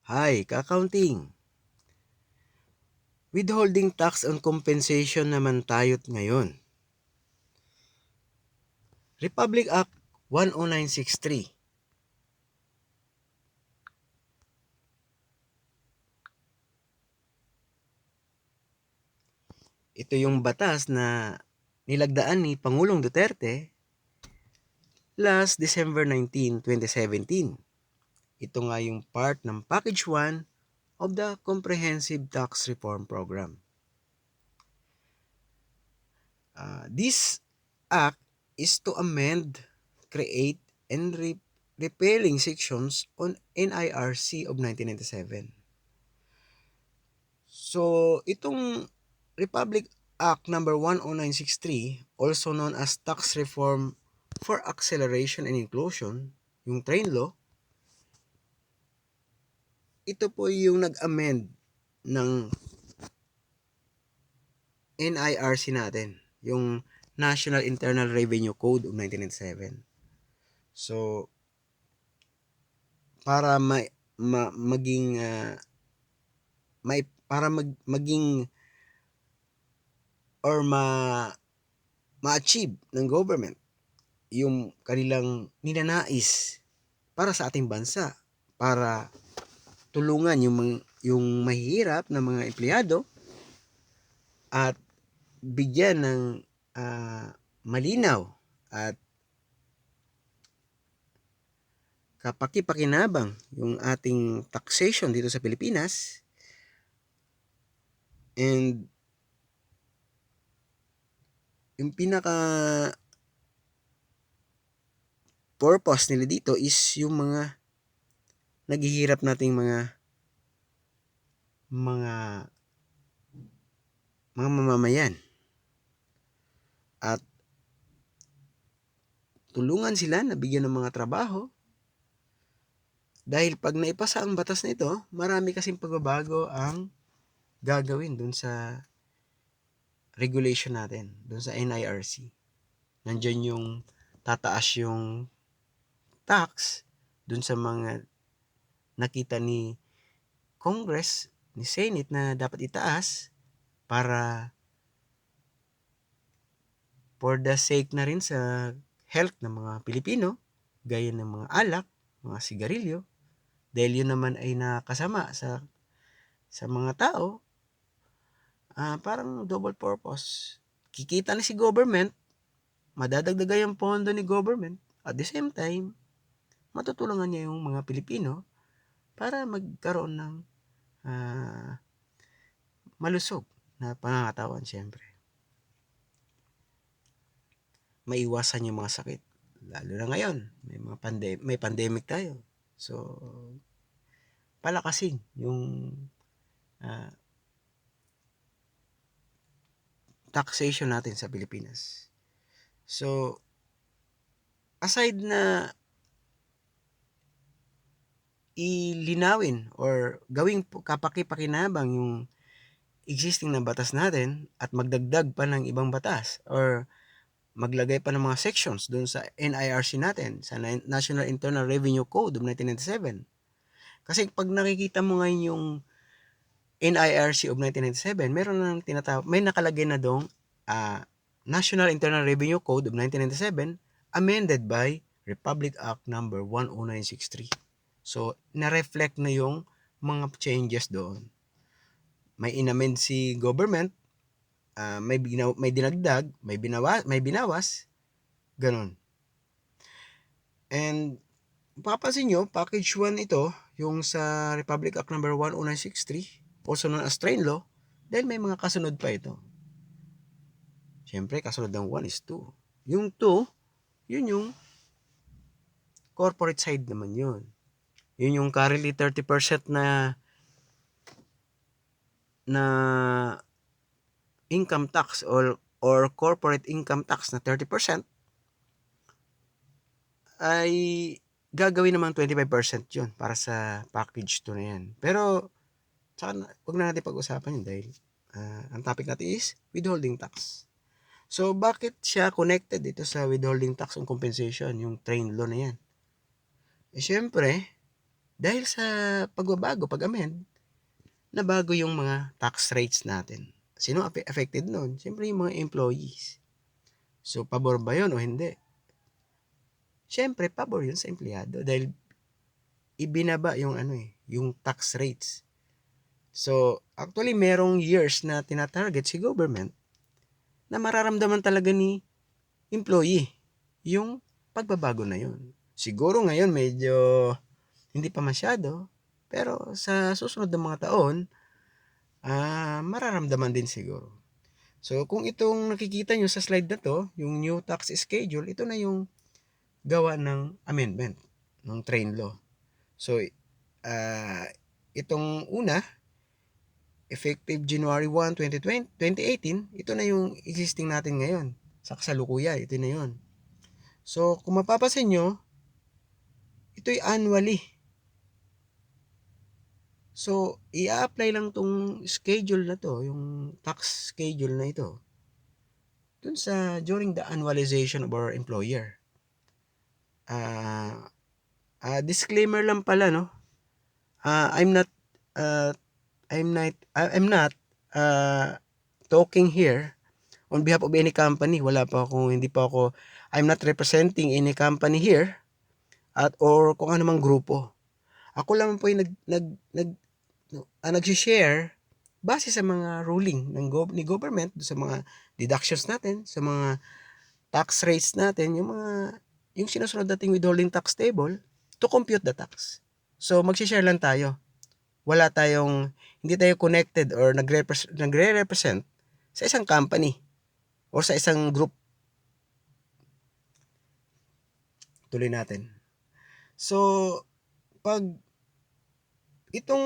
Hi, ka-accounting. Withholding tax on compensation naman tayo't ngayon. Republic Act 10963. Ito yung batas na nilagdaan ni Pangulong Duterte last December 19, 2017. Ito nga yung part ng Package 1 of the Comprehensive Tax Reform Program. This act is to amend, create, and repealing sections on NIRC of 1997. So, itong Republic Act number 10963, also known as Tax Reform for Acceleration and Inclusion, yung train law, ito po yung nag-amend ng NIRC natin, yung National Internal Revenue Code of 1997. So, para maging maging or ma-achieve ng government yung kanilang ninanais para sa ating bansa, para tulungan yung mahihirap na mga empleyado at bigyan ng malinaw at kapaki-pakinabang yung ating taxation dito sa Pilipinas. And yung pinaka purpose nila dito is yung mga naghihirap nating mga mamamayan, at tulungan sila na bigyan ng mga trabaho. Dahil pag naipasa ang batas na ito, marami kasing pagbabago ang gagawin dun sa regulation natin, dun sa NIRC. Nandyan yung tataas yung tax dun sa mga nakita ni Congress, ni Senate na dapat itaas para for the sake na rin sa health ng mga Pilipino, gaya ng mga alak, mga sigarilyo, dahil yun naman ay nakasama sa mga tao. Parang double purpose. Kikita na si government, madadagdagan yung pondo ni government, at the same time, matutulungan niya yung mga Pilipino para magkaroon ng malusog na pangangatawan, siyempre. Maiwasan yung mga sakit. Lalo na ngayon, may pandemic tayo. So, palakasin yung taxation natin sa Pilipinas. So, aside na ilinawin or gawing kapaki-pakinabang yung existing na batas natin at magdagdag pa ng ibang batas or maglagay pa ng mga sections doon sa NIRC natin, sa National Internal Revenue Code of 1997. Kasi pag nakikita mo ngayon yung NIRC of 1997, meron nang may nakalagay na dong National Internal Revenue Code of 1997 amended by Republic Act number 10963. So, na-reflect na yung mga changes doon. May inamend si government, may dinagdag, may binawas, ganun. And papansin nyo, package 1 ito, yung sa Republic Act number 10963, also known as train law, dahil may mga kasunod pa ito. Siyempre, kasunod ng 1 is 2. Yung 2, yun yung corporate side naman yun. Yun yung currently 30% na income tax or corporate income tax na 30% ay gagawin naman 25% yun para sa package 2 na yan. Pero wag na natin pag-usapan yun dahil ang topic natin is withholding tax. So, bakit siya connected dito sa withholding tax on compensation, yung train law na yan? Siyempre, Dahil sa pagbabago, pag-amend, nabago yung mga tax rates natin. Sino affected nun? Siyempre yung mga employees. So, pabor ba yun o hindi? Siyempre, pabor yun sa empleyado dahil ibinaba yung yung tax rates. So, actually, merong years na tinatarget si government na mararamdaman talaga ni employee yung pagbabago na yun. Siguro ngayon medyo hindi pa masyado, pero sa susunod na mga taon, mararamdaman din siguro. So, kung itong nakikita nyo sa slide na to, yung new tax schedule, ito na yung gawa ng amendment ng train law. So, itong una, effective January 1, 2018, ito na yung existing natin ngayon. Sa kasalukuyan, ito na yun. So, kung mapapasin nyo, ito'y annually. So, i-apply lang tong schedule na to, yung tax schedule na ito, dun sa during the annualization of our employer. Disclaimer lang pala, no? I'm not talking here on behalf of any company. I'm not representing any company here or kung ano mang grupo. Ako lang po yung nag-share base sa mga ruling ni government, sa mga deductions natin, sa mga tax rates natin, yung sinusunod nating withholding tax table to compute the tax. So, mag-share lang tayo. Hindi tayo connected or nagre-represent sa isang company or sa isang group. Tuloy natin. So, pag itong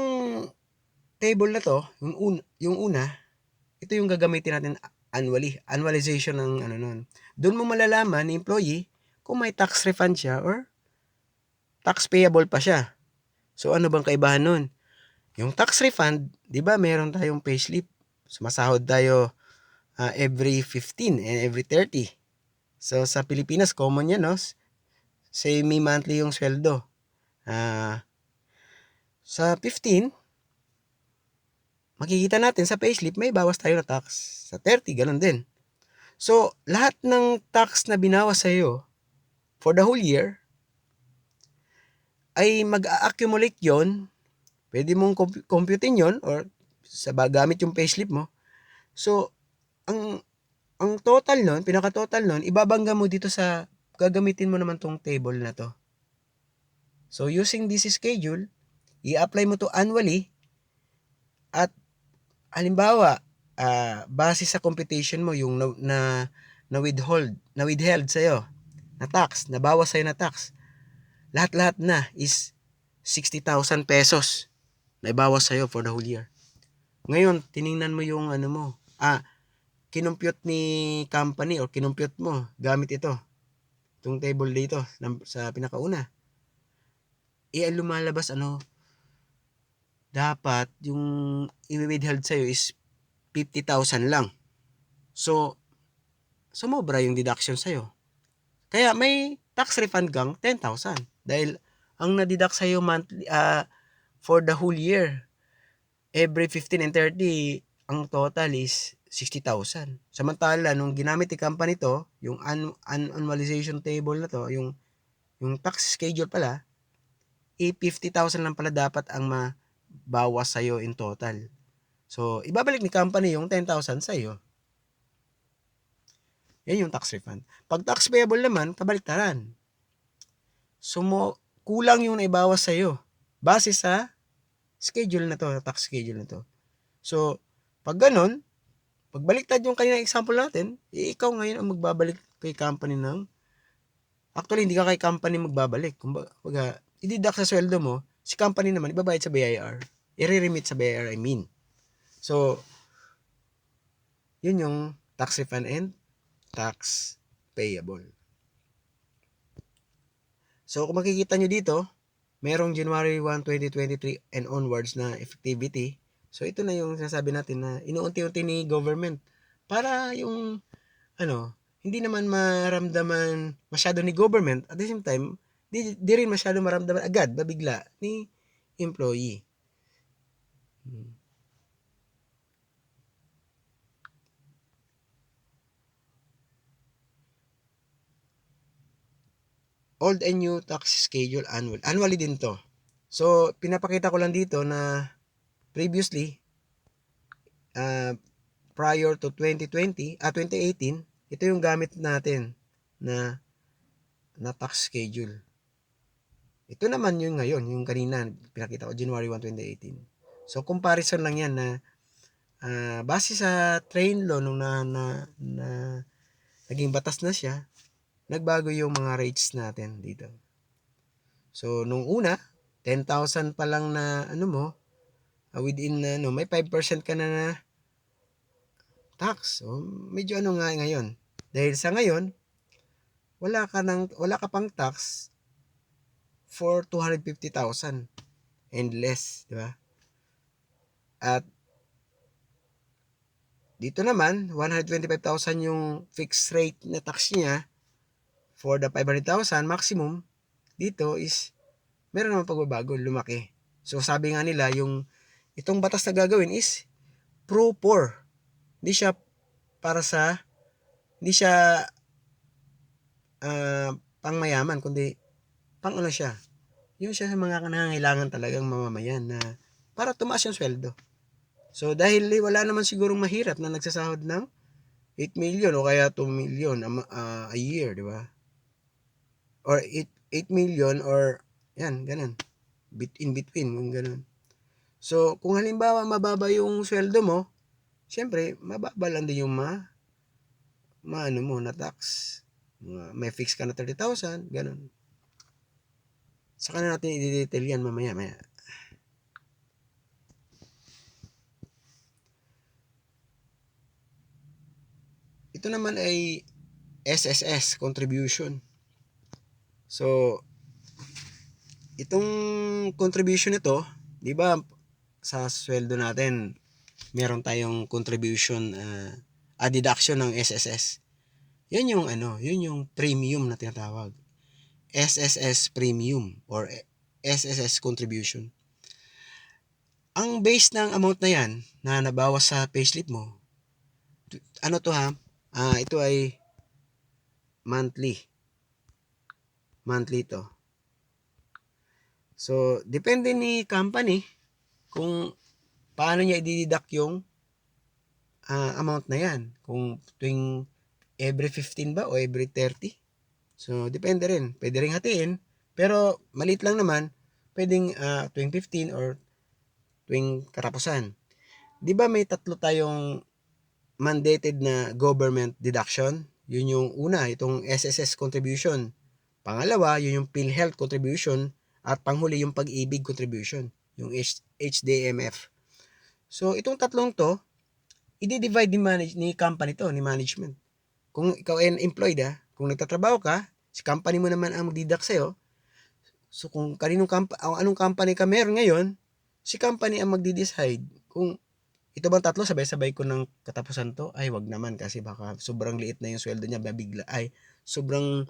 table na to, yung una, ito yung gagamitin natin annually. Annualization ng nun. Doon mo malalaman ni employee kung may tax refund siya or tax payable pa siya. So, ano bang kaibahan nun? Yung tax refund, di ba meron tayong payslip. Sumasahod tayo every 15 and every 30. So, sa Pilipinas, common yan, no? Semi-monthly yung sweldo. Sa 15, makikita natin sa payslip, may bawas tayo na tax. Sa 30, ganun din. So, lahat ng tax na binawas sa iyo for the whole year, ay mag-accumulate yon. Pwede mong computein yon or gamit yung payslip mo. So, ang total nun, pinaka-total nun, ibabangga mo dito sa, gagamitin mo naman tong table na to. So, using this schedule, i-apply mo to annually at halimbawa, base sa computation mo, yung withheld sa'yo na tax, nabawas sa'yo na tax, lahat-lahat na is 60,000 pesos na ibawas sa'yo for the whole year. Ngayon, tiningnan mo yung kinumpute ni company or kinumpute mo gamit itong table dito sa pinakauna. Lumalabas dapat yung i-withheld sa'yo is 50,000 lang. So, sumobra yung deduction sa'yo. Kaya may tax refund kang 10,000 dahil ang na-deduct sa'yo monthly, for the whole year, every 15 and 30, ang total is 60,000. Samantala, nung ginamit ni company to, yung annualization table na to, yung tax schedule pala, 50,000 lang pala dapat ang mabawas sa'yo in total. So, ibabalik ni company yung 10,000 sa'yo. Yan yung tax refund. Pag tax payable naman, kabaliktaran. So, kulang yung naibawas sa'yo base sa schedule na to, tax schedule na to. So, pag ganun, pagbaliktad yung kanina example natin, ikaw ngayon ang magbabalik kay company actually, hindi ka kay company magbabalik. Kumbaga, i-deduct sa sweldo mo, si company naman, ibabayad sa BIR. I-remit sa BIR, I mean. So, yun yung tax refund and tax payable. So, kung makikita nyo dito, merong January 1, 2023 and onwards na effectivity. So, ito na yung sinasabi natin na inuunti-unti ni government para yung, hindi naman maramdaman masyado ni government. At the same time, di rin masyado maramdaman agad, babigla ni employee. Old and new tax schedule annual. Annually din to. So, pinapakita ko lang dito na previously, prior to 2018, ito yung gamit natin na tax schedule. Ito naman yung ngayon, yung kanina, pinakita ko, January 1, 2018. So, comparison lang yan na base sa train law nung naging batas na siya, nagbago yung mga rates natin dito. So, nung una, 10,000 pa lang na within may 5% ka na tax. So, medyo nga ngayon. Dahil sa ngayon, wala ka pang tax for 250,000 and less, di ba? At dito naman, 125,000 yung fixed rate na tax niya for the 500,000 maximum. Dito is meron naman pagbabago, lumaki. So sabi nga nila, itong batas na gagawin is pro-poor. Hindi siya pang mayaman, kundi pang siya. Yun siya sa mga nangangailangan talagang mamamayan na para tumaas yung sweldo. So dahil wala naman sigurong mahirap na nagsasahod ng 8 million o kaya 2 million a year, di ba? Or 8 million or yan, ganun. In between, ganun. So, kung halimbawa mababa yung sweldo mo, syempre, mababa lang din yung na tax. May fix ka na 30,000, ganun. Saka na natin i-detail yan mamaya. Ito naman ay SSS contribution. So, itong contribution nito, di ba, sa sweldo natin, meron tayong contribution, deduction ng SSS. Yan yung yun yung premium na tinatawag. SSS premium or SSS contribution. Ang base ng amount na yan na nabawas sa payslip mo, ito ay monthly to. So, depende ni company kung paano niya i-deduct yung amount na yan. Kung tuwing every 15 ba o every 30. So, depende rin. Pwede rin hatiin. Pero, maliit lang naman. Pwedeng tuwing 15 or tuwing katapusan. Di ba may tatlo tayong mandated na government deduction? Yun yung una, itong SSS contribution. Pangalawa, yun yung PhilHealth contribution. At panghuli yung Pag-ibig contribution. Yung HDMF. So, itong tatlong to, i-divide ni company to, ni management. Kung ikaw ay employed, kung nagtatrabaho ka, si company mo naman ang magdidak sa'yo. So, kung anong company ka meron ngayon, si company ang magdi-decide kung ito bang tatlo sabay-sabay ko ng katapusan to, ay wag naman kasi baka sobrang liit na yung sweldo niya, sobrang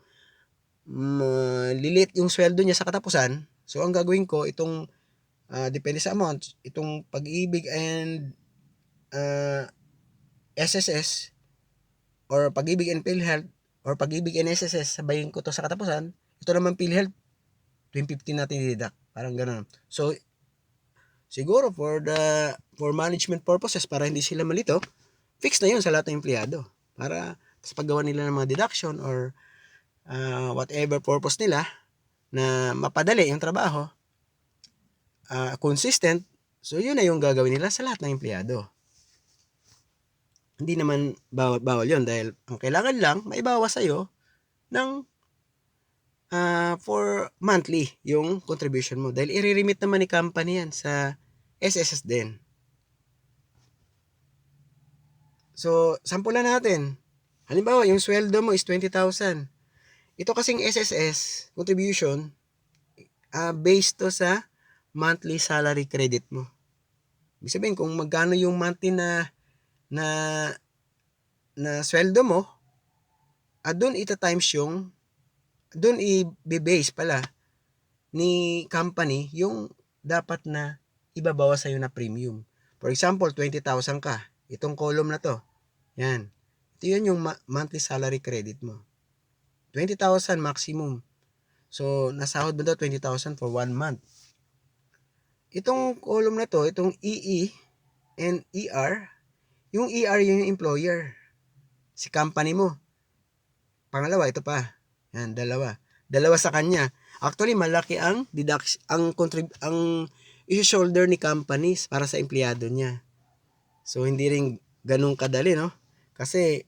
lilit yung sweldo niya sa katapusan. So, ang gagawin ko, itong depende sa amount, itong Pag-ibig and SSS or Pag-ibig and PhilHealth or Pag-ibig and SSS, sabayin ko to sa katapusan. Ito naman PhilHealth, 2015 natin i-deduct. Parang gano'n. So, siguro for management purposes, para hindi sila malito, fix na yun sa lahat ng empleyado. Para sa paggawa nila ng mga deduction or whatever purpose nila na mapadali yung trabaho, consistent, so yun na yung gagawin nila sa lahat ng empleyado. Hindi naman bawal yun dahil ang kailangan lang, maibawas sa'yo ng for monthly yung contribution mo. Dahil i-remit naman ni company yan sa SSS din. So, sampulan natin. Halimbawa, yung sweldo mo is 20,000. Ito kasing SSS contribution, based to sa monthly salary credit mo. Ibig sabihin, kung magkano yung monthly na sweldo mo, doon i-base pala ni company yung dapat na ibabawas sa'yo na premium. For example, 20,000 ka. Itong column na to. Yan. Ito yun yung monthly salary credit mo. 20,000 maximum. So, nasahod mo daw 20,000 for 1 month. Itong column na to, itong EE and ER, yung ER yung employer. Si company mo. Pangalawa, ito pa. Yan, dalawa. Dalawa sa kanya. Actually, malaki ang ang i-shoulder ni companies para sa empleyado niya. So, hindi rin ganun kadali, no? Kasi,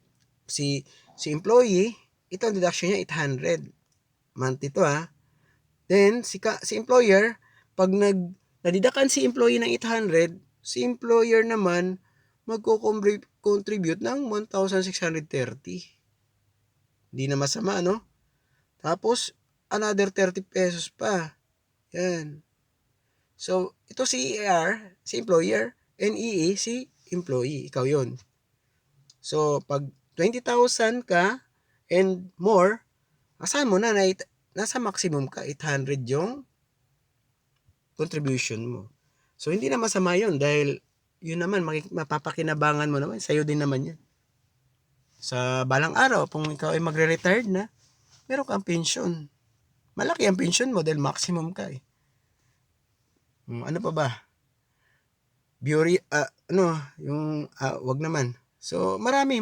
si employee, ito ang deduction niya, 800. Month ito, ha? Then, si employer, pag nadidakan si employee ng 800, si employer naman, magko-contribute ng 1,630. Hindi na masama, no? Tapos, another 30 pesos pa. Yan. So, ito si ER, si employer, and EE, si employee. Ikaw yon. So, pag 20,000 ka and more, asahan mo na nasa maximum ka, 800 yung contribution mo. So, hindi na masama yun dahil yun naman, mapapakinabangan mo naman. Sa'yo din naman yan. Sa balang araw, kung ikaw ay magre-retired na, meron kang pension. Malaki ang pension mo dahil maximum ka eh. Ano pa ba? Wag naman. So, maraming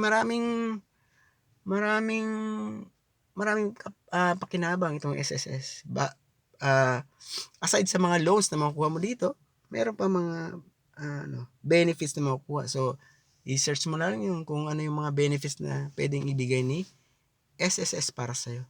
pakinabang itong SSS. Aside sa mga loans na makukuha mo dito, meron pa mga benefits na makukuha. So, i-search mo lang yung kung ano yung mga benefits na pwedeng ibigay ni SSS para sa'yo.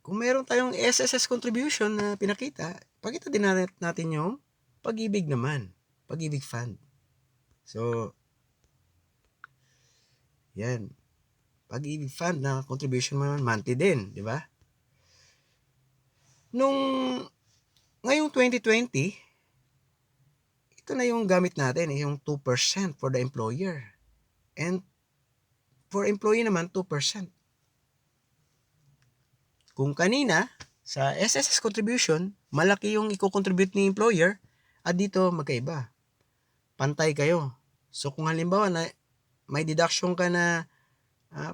Kung meron tayong SSS contribution na pinakita, pakita din natin yung Pag-ibig naman. Pag-ibig fund. So, yan. Pag-ibig fund na contribution mo monthly din, di ba? Ngayong 2020, ito na yung gamit natin, yung 2% for the employer. And for employee naman, 2%. Kung kanina, sa SSS contribution, malaki yung i-contribute ni employer, at dito magkaiba. Pantay kayo. So kung halimbawa na may deduction ka na,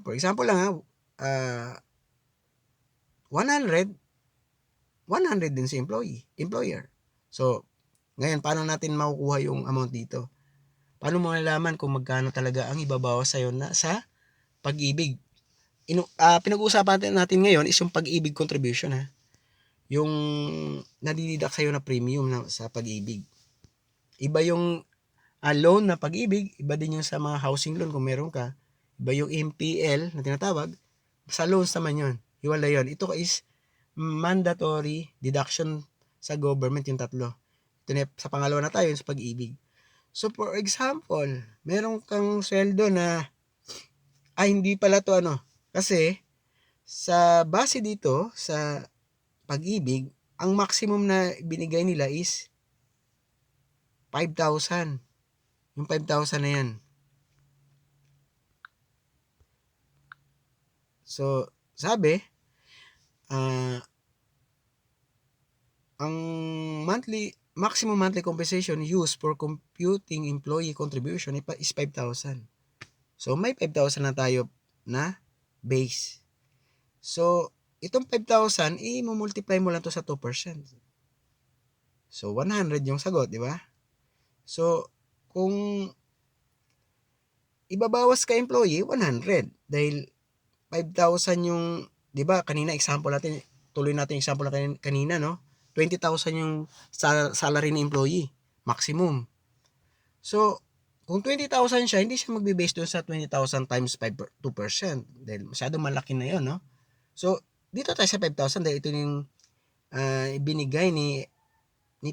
for example lang 100 din si employer. So, ngayon, paano natin makukuha yung amount dito? Paano mo malalaman kung magkano talaga ang ibabawas sa'yo na sa pag-ibig? Pinag-uusapan natin ngayon is yung pag-ibig contribution, ha? Yung nadididak sa'yo na premium sa pag-ibig. Iba yung loan na pag-ibig, iba din yung sa mga housing loan kung meron ka. Iba yung MPL na tinatawag. Sa loans naman yun. Hiwala yun. Ito is mandatory deduction sa government, yung tatlo. Ito na, sa pangalawa na tayo, sa pag-ibig. So, for example, meron kang sweldo na, hindi pala to kasi, sa base dito, sa pag-ibig, ang maximum na binigay nila is 5,000. Yung 5,000 na yan. So, sabi, ang maximum monthly compensation used for computing employee contribution is 5,000. So, may 5,000 na tayo na base. So, itong 5,000, i-multiply mo lang to sa 2%. So, 100 yung sagot, di ba? So, kung ibabawas ka employee, 100. Dahil 5,000 yung, di ba, kanina example natin, tuloy natin example natin kanina, no? 20,000 yung salary ni employee, maximum. So, kung 20,000 siya, hindi siya magbe-base doon sa 20,000 times 2%. Dahil masyadong malaki na yun, no? So, dito tayo sa 5,000 dahil ito yung binigay ni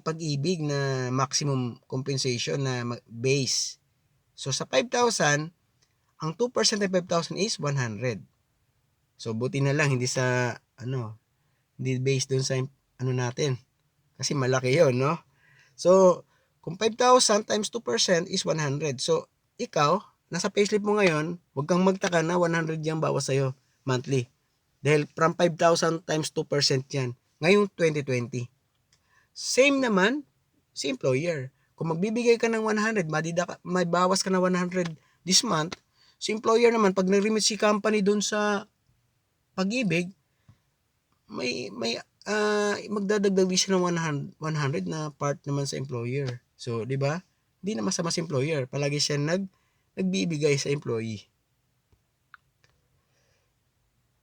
Pag-ibig na maximum compensation na base. So, sa 5,000, ang 2% ng 5,000 is 100. So, buti na lang, hindi sa, hindi based doon sa, natin. Kasi malaki yon, no? So, kung 5,000 times 2% is 100. So, ikaw, nasa payslip mo ngayon, huwag kang magtaka na 100 yung bawas sa'yo monthly. Dahil from 5,000 times 2% yan. Ngayong 2020. Same naman si employer. Kung magbibigay ka ng 100, may bawas ka na 100 this month, si employer naman, pag nag-remit si company dun sa Pag-ibig, magdadagdag din siya ng 100 na part naman sa employer. So, di ba? Hindi na masama sa employer. Palagi siya nagbibigay sa employee.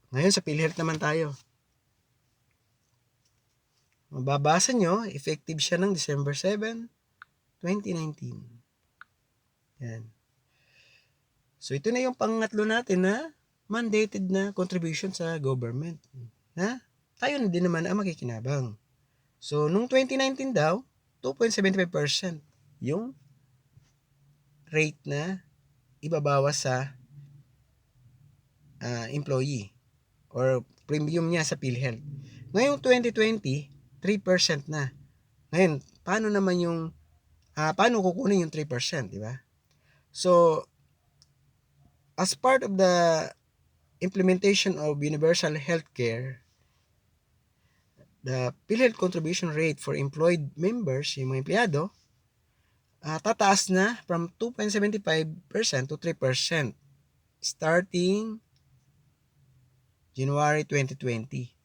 Ngayon, sa PhilHealth naman tayo. Mababasa nyo, effective siya ng December 7, 2019. Yan. So, ito na yung pangatlo natin na mandated na contribution sa government. Na tayo na din naman ang makikinabang. So, nung 2019 daw, 2.75% yung rate na ibabawas sa employee or premium niya sa PhilHealth. Ngayong 2020, 3% na. Ngayon, paano naman yung paano kukunin yung 3%, di ba? So, as part of the implementation of universal healthcare, the PhilHealth contribution rate for employed members, yung mga empleyado, tataas na from 2.75% to 3% starting January 2020.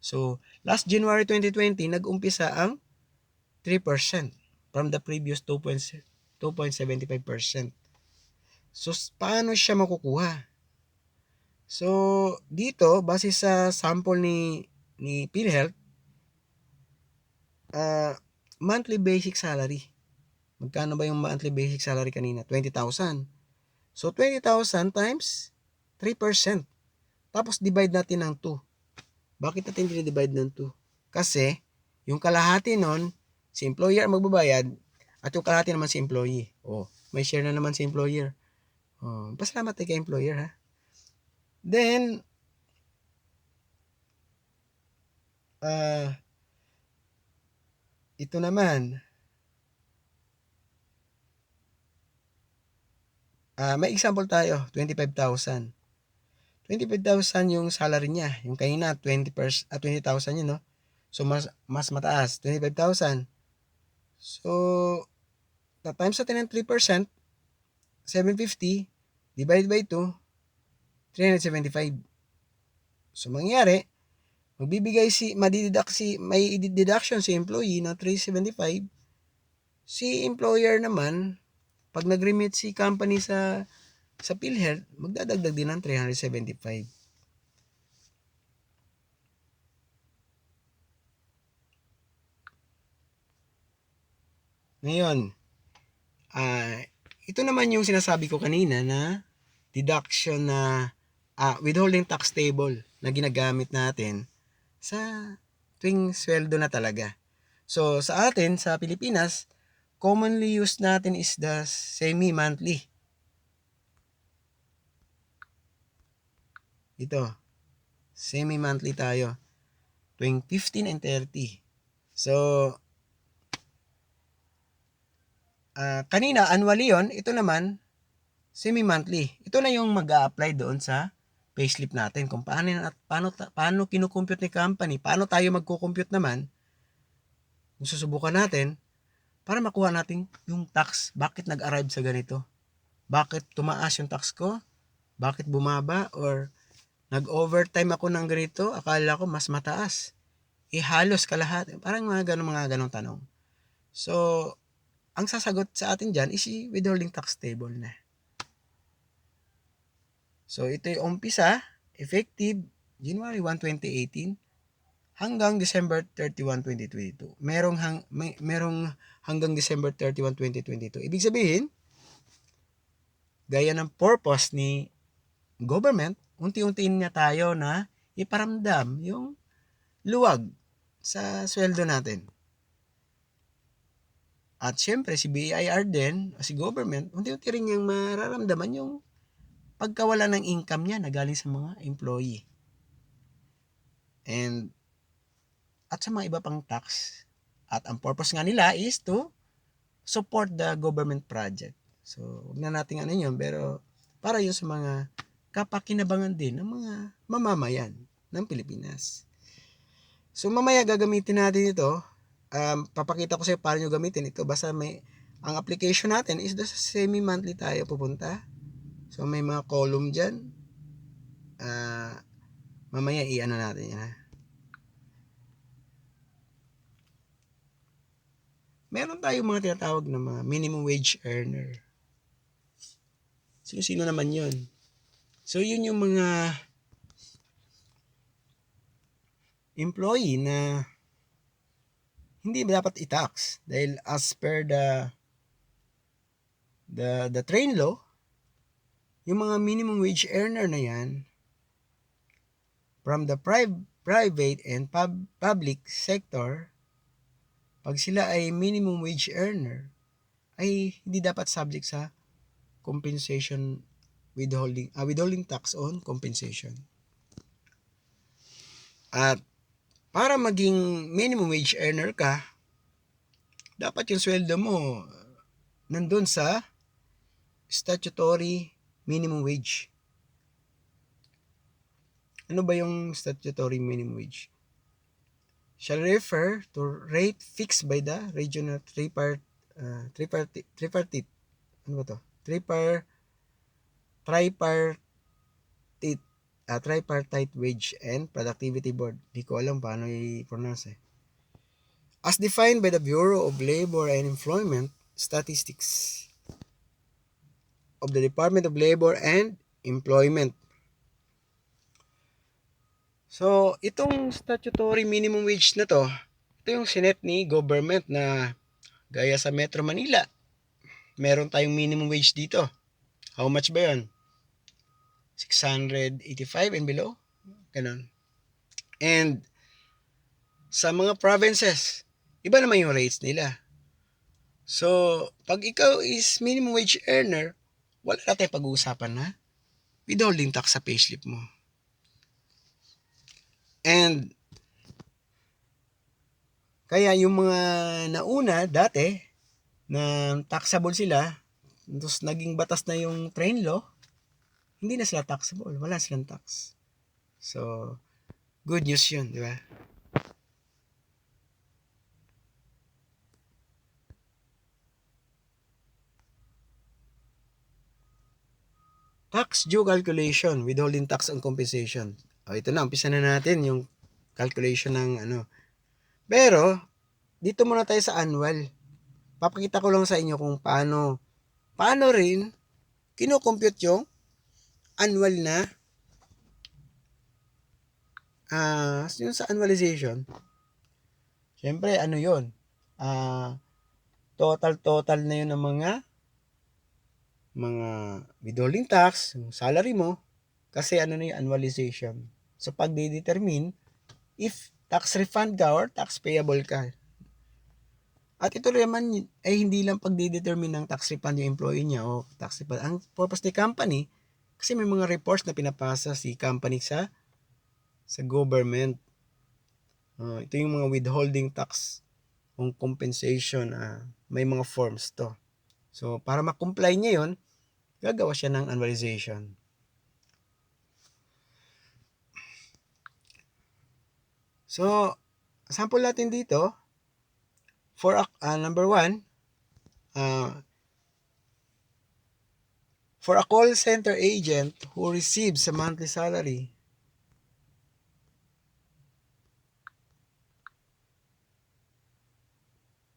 So, last January 2020, nag-umpisa ang 3% from the previous 2.75%. So, paano siya makukuha? So, dito, base sa sample ni PhilHealth, monthly basic salary. Magkano ba yung monthly basic salary kanina? 20,000. So, 20,000 times 3%. Tapos, divide natin ng 2. Bakit natin dinidivide ng 2? Kasi, yung kalahati nun, si employer ang magbabayad, at yung kalahati naman si employee. May share na naman si employer. Pasalamat kay employer, ha? Then, ito naman, may example tayo, 25,000. 25,000 yung salary niya. Yung kanina, 20,000 yun, no? So, mas mataas, 25,000. So, times natin ng 3%, 750, divided by 2, 375. So, mangyayari, may deduction si employee na 375. Si employer naman, pag nag-remit si company sa PhilHealth, magdadagdag din ng 375. Ngayon, ito naman yung sinasabi ko kanina na deduction na withholding tax table na ginagamit natin sa tuwing sweldo na talaga. So, sa atin, sa Pilipinas, commonly used natin is the semi-monthly. Ito, semi-monthly tayo. Tuwing 15 and 30. So, kanina, annually yon. Ito naman, semi-monthly. Ito na yung mag-a-apply doon sa payslip natin. Kung paano kinukompute ni company, paano tayo magko-compute naman, kung susubukan natin, para makuha natin yung tax. Bakit nag-arrive sa ganito? Bakit tumaas yung tax ko? Bakit bumaba? Or nag-overtime ako ng ganito? Akala ko mas mataas. Halos kalahati. Parang mga ganong tanong. So, ang sasagot sa atin dyan is withholding tax table na. So, ito yung umpisa, effective January 1, 2018 hanggang December 31, 2022. Merong hanggang December 31, 2022. Ibig sabihin, gaya ng purpose ni government, unti-untiin niya tayo na iparamdam yung luwag sa sweldo natin. At syempre, si BIR din, si government, unti-unti rin niyang mararamdaman yung pagkawala ng income niya na galing sa mga employee. At sa mga iba pang tax. At ang purpose nga nila is to support the government project. So, huwag na natin yun, pero para yun sa mga kapakinabangan din ng mga mamamayan. ng Pilipinas. So mamaya gagamitin natin ito. Papakita ko sa iyo paano nyo gamitin ito. Basta ang application natin is sa semi-monthly tayo pupunta. So may mga column dyan. Mamaya i-ano natin yan. Meron tayong mga tinatawag na mga minimum wage earner. Sino-sino naman yun? So yun yung mga employee na hindi dapat i-tax dahil as per the train law, yung mga minimum wage earner na yan from the private and public sector, pag sila ay minimum wage earner, ay hindi dapat subject sa compensation withholding tax on compensation. At para maging minimum wage earner ka, dapat yung sweldo mo nandun sa statutory minimum wage. Ano ba yung statutory minimum wage? Shall refer to rate fixed by the regional tripartite tripartite wage and productivity board. Di ko alam paano i-pronounce as defined by the Bureau of Labor and Employment Statistics of the Department of Labor and Employment. So, itong statutory minimum wage na to, ito yung sinet ni government na gaya sa Metro Manila. Meron tayong minimum wage dito. How much ba yun? 685 and below? Ganun. And sa mga provinces, iba naman yung rates nila. So, pag ikaw is minimum wage earner, wala na tayong pag-uusapan na withholding tax sa payslip mo. And kaya yung mga nauna dati na taxable sila, tapos naging batas na yung train law, hindi na sila taxable. Wala silang tax. So, good news yun, di ba? Tax due calculation, withholding tax on compensation. Ito na, umpisa na natin yung calculation ng ano. Pero, dito muna tayo sa annual. Papakita ko lang sa inyo kung paano rin kino-compute yung annual na yung sa annualization. Siyempre, ano yun? Total na yun ng mga withholding tax, yung salary mo, kasi ano na yung annualization. So, pag di-determine if tax refund ka or tax payable ka. At ito naman ay hindi lang pag-determine ng tax refund yung employee niya o tax refund. Ang purpose ni company, kasi may mga reports na pinapasa si company sa government. Ito yung mga withholding tax o compensation. May mga forms to. So, para ma-comply niya yun, gagawa siya ng annualization. So, sample natin dito, for number 1, for a call center agent who receives a monthly salary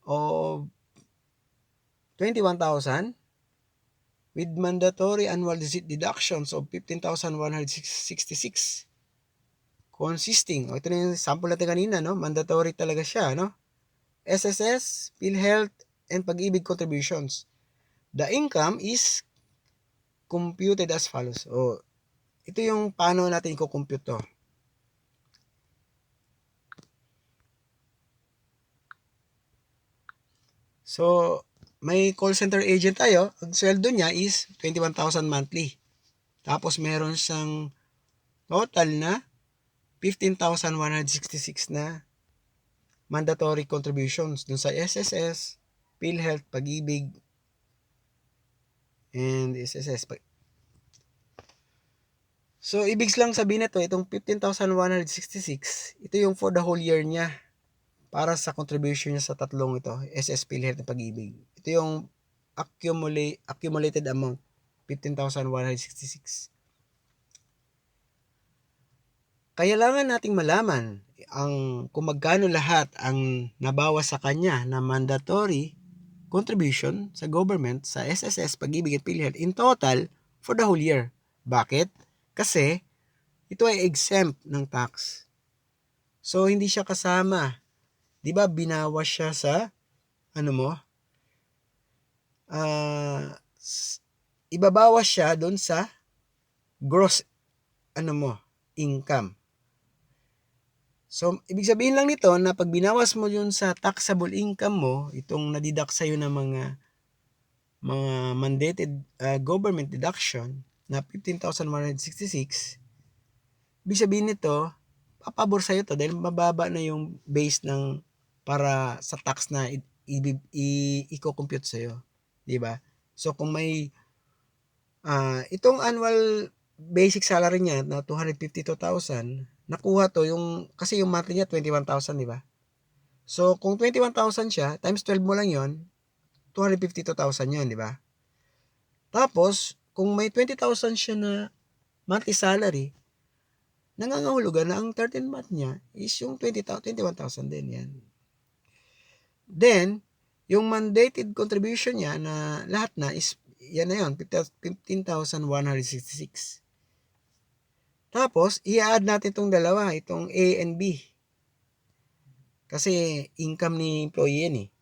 of 21,000 with mandatory annual deductions of 15,166 consisting, ito na yung sample natin kanina, no? Mandatory talaga siya, no? SSS, PhilHealth, and Pag-ibig contributions. The income is computed as follows. Ito yung paano natin i-compute to. So, may call center agent tayo. Ang sweldo niya is 21,000 monthly. Tapos meron siyang total na 15,166 na mandatory contributions dun sa SSS, PhilHealth, Pag-ibig, and SSS. So, ibig lang sabihin nito, itong 15,166, ito yung for the whole year niya para sa contribution niya sa tatlong ito, SS PhilHealth ng Pag-ibig. Ito yung accumulated amount, 15,166. Kailangan nating malaman kung magkano lahat ang nabawas sa kanya na mandatory contribution sa government sa SSS, Pag-ibig at PhilHealth in total for the whole year. Bakit? Kasi ito ay exempt ng tax. So, hindi siya kasama. Di ba binawas siya sa, ibabawas siya doon sa gross, income. So, ibig sabihin lang nito na pag binawas mo yun sa taxable income mo, itong nadidak sa'yo ng mga mandated government deduction na 15,166, ibig sabihin nito, papabor sa'yo to dahil mababa na yung base ng para sa tax na i-compute sa'yo. Diba? So, kung may itong annual basic salary niya na 252,000, nakuha to kasi yung monthly niya 21,000, di ba? So, kung 21,000 siya, times 12 mo lang yon, 252,000 yun, di ba? Tapos, kung may 20,000 siya na monthly salary, nangangahulugan na ang 13th month niya is yung 21,000 din yan. Then, yung mandated contribution niya na lahat na is, yan na yun, 15,166. Tapos, i-add natin itong dalawa, itong A and B. Kasi income ni employee yan eh.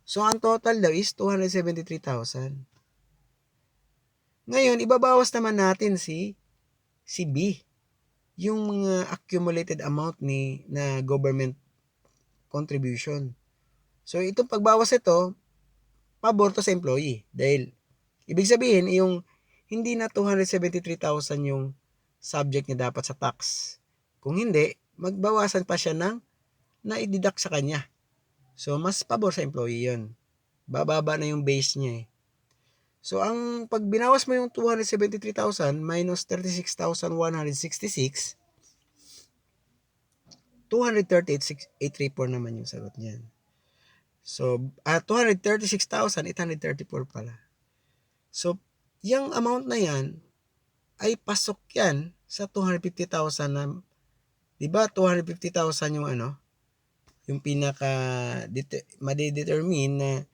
So, ang total daw is 273,000. Ngayon, ibabawas naman natin si B. Yung mga accumulated amount na government contribution. So, itong pagbawas ito, pabor to sa employee. Dahil, ibig sabihin, yung hindi na 273,000 yung subject niya dapat sa tax. Kung hindi, magbawasan pa siya ng na-deduct sa kanya. So, mas pabor sa employee yun. Bababa na yung base niya eh. So, pag binawas mo yung 273,000 minus 36,166, 238,834 naman yung sagot niyan. So, 236,834 pala. So, yung amount na yan ay pasok yan sa 250,000 na, di ba 250,000 yung yung pinaka madidetermine na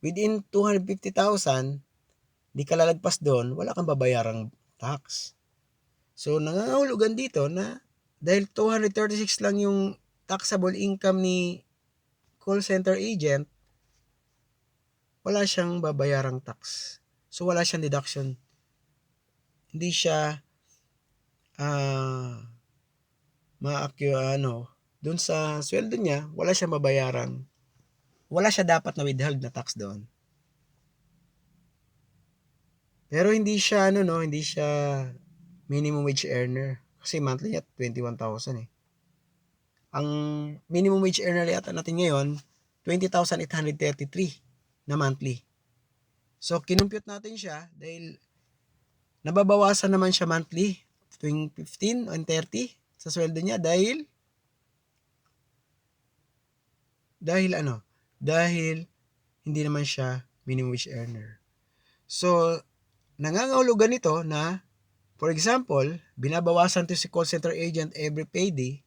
within 250,000, di ka lalagpas doon, wala kang babayarang tax. So, nangangahulugan dito na dahil 236 lang yung taxable income ni call center agent, wala siyang babayarang tax. So, wala siyang deduction. Hindi siya doon sa sweldo niya, wala siyang babayarang, wala siya dapat na withheld na tax doon. Pero hindi siya hindi siya minimum wage earner kasi monthly niya 21,000 eh. Ang minimum wage earner yata natin ngayon 20,833 na monthly. So kinumpute natin siya dahil nababawasan naman siya monthly tuwing 15 and 30 sa sweldo niya dahil hindi naman siya minimum wage earner. So, nangangahulugan nito na, for example, binabawasan to si call center agent every payday.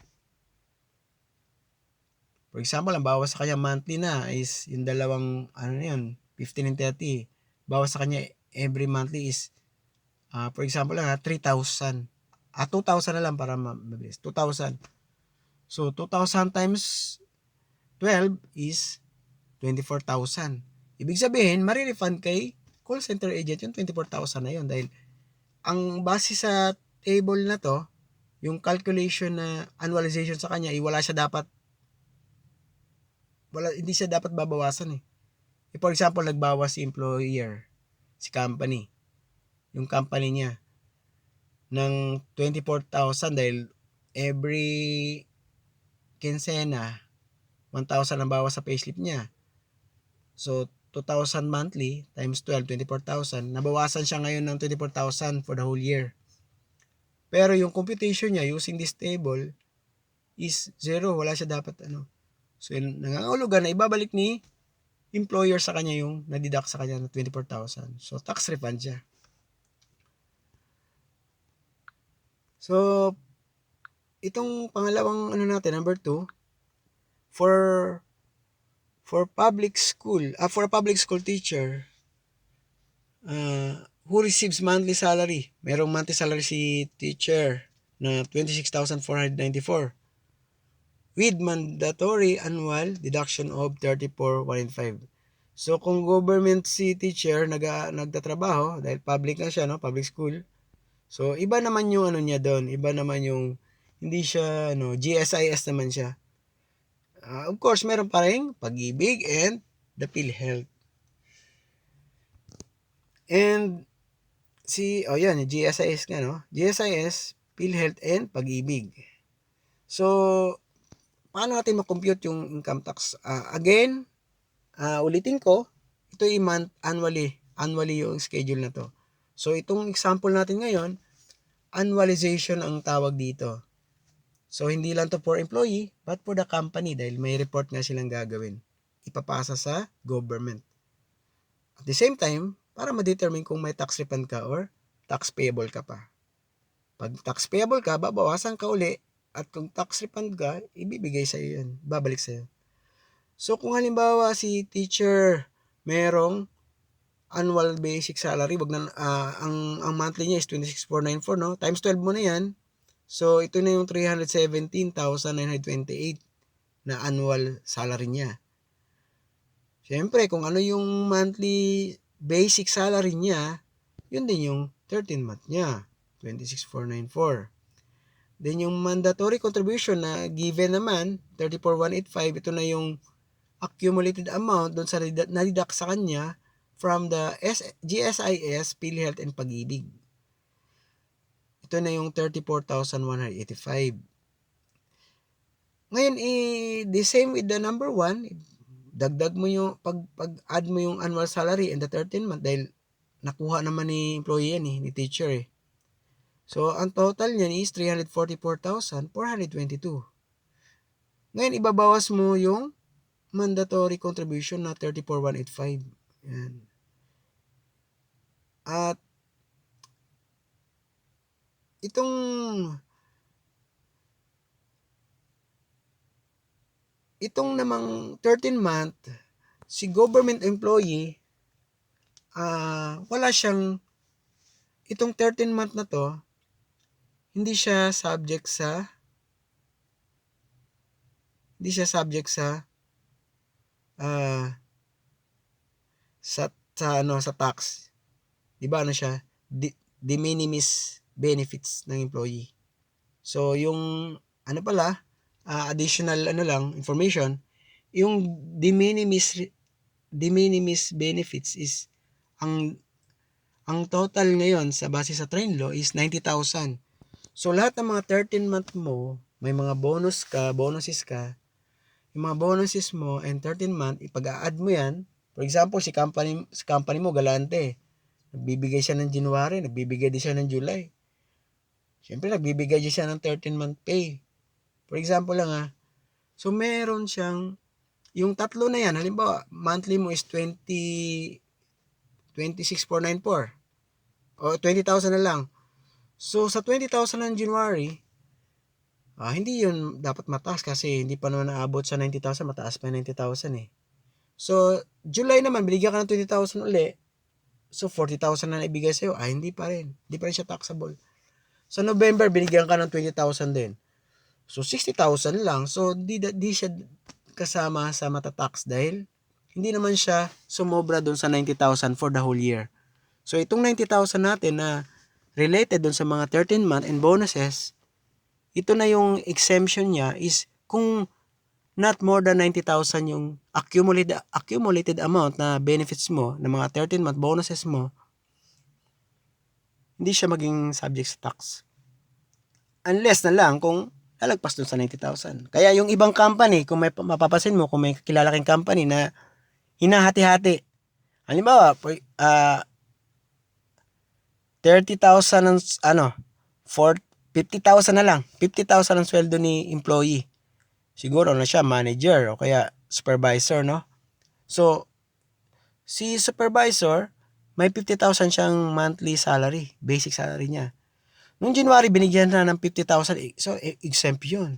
For example, ang bawas sa kanya monthly na is yung dalawang, 15 and 30. Bawas sa kanya every monthly is, for example, 3,000. 2,000 na lang para mabilis. 2,000. So, 2,000 times 12 is 24,000. Ibig sabihin, marirefund kay call center agent yung 24,000 na yun dahil ang base sa table na to, yung calculation na annualization sa kanya, hindi siya dapat babawasan eh. For example, nagbawas si employer, si company, yung company niya ng 24,000 dahil every kinsena 1,000 ang bawas sa payslip niya. So, 2,000 monthly times 12, 24,000. Nabawasan siya ngayon ng 24,000 for the whole year. Pero yung computation niya using this table is 0. Wala siya dapat So, nangangahulugan na ibabalik ni employer sa kanya yung na-deduct sa kanya na 24,000. So, tax refund siya. So, itong pangalawang natin, number 2, for public school, for a public school teacher who receives monthly salary. Merong monthly salary si teacher na 26,494 with mandatory annual deduction of 34,105. So kung government si teacher nagtatrabaho dahil public na siya, no, public school. So iba naman yung niya doon, iba naman yung hindi siya GSIS naman siya. Of course, meron pa ring Pag-ibig and the PhilHealth. And yan, GSIS nga, no? GSIS, PhilHealth, and Pag-ibig. So, paano natin ma-compute yung income tax? Again, ulitin ko, ito ay annually yung schedule na to. So, itong example natin ngayon, annualization ang tawag dito. So, hindi lang to for employee, but for the company dahil may report nga silang gagawin. Ipapasa sa government. At the same time, para ma-determine kung may tax refund ka or tax payable ka pa. Pag tax payable ka, babawasan ka uli. At kung tax refund ka, ibibigay sa iyo yan. Babalik sa iyo. So, kung halimbawa si teacher merong annual basic salary, ang monthly niya is 26,494, no? Times 12 mo na yan. So, ito na yung 317,928 na annual salary niya. Siyempre, kung ano yung monthly basic salary niya, yun din yung 13 month niya, 26,494. Then yung mandatory contribution na given naman, 34,185, ito na yung accumulated amount doon sa na-deduct sa kanya from the GSIS, PhilHealth, and Pag-ibig. Ito na yung 34,185. Ngayon, the same with the number 1, dagdag mo yung, pag-add mo yung annual salary in the 13 month dahil nakuha naman ni employee yan ni teacher eh. So, ang total niyan is 344,422. Ngayon, ibabawas mo yung mandatory contribution na 34,185. Yan. At itong namang 13 month, si government employee, wala siyang, itong 13 month na to, hindi siya subject sa sa tax. 'Di ba siya? De minimis benefits ng employee. So yung additional information, yung de minimis benefits is ang total ngayon sa base sa train law is 90,000. So lahat ng mga 13 month mo, may mga bonuses ka. Yung mga bonuses mo and 13 month, ipag-a-add mo yan. For example, si company mo galante. Nagbibigay siya ng January, nagbibigay din siya ng July. Siyempre, nagbibigay din siya ng 13-month pay. For example lang So, meron siyang, yung tatlo na yan, halimbawa, monthly mo is 26,494. O, 20,000 na lang. So, sa 20,000 ng January, hindi yun dapat mataas kasi hindi pa naman naabot sa 90,000, mataas pa 90,000 eh. So, July naman, binigyan ka ng 20,000 uli. So, 40,000 na ibigay sa'yo. Hindi pa rin. Hindi pa rin siya taxable. Sa November, binigyan ka ng 20,000 din. So, 60,000 lang. So, di siya kasama sa matatax dahil hindi naman siya sumobra doon sa 90,000 for the whole year. So, itong 90,000 natin na related doon sa mga 13 month and bonuses, ito na yung exemption niya is kung not more than 90,000 yung accumulated amount na benefits mo, ng mga 13 month bonuses mo, hindi siya maging subject sa tax. Unless na lang kung lalagpas dun sa 90,000. Kaya yung ibang company, kung may mapapasin mo, kung may kilala kang company na hinahati-hati. Halimbawa, 30,000 ang 50,000 na lang. 50,000 ang sweldo ni employee. Siguro na siya manager o kaya supervisor, no? So, si supervisor, may 50,000 siyang monthly salary, basic salary niya. Noong January, binigyan na ng 50,000. So, exempt yun.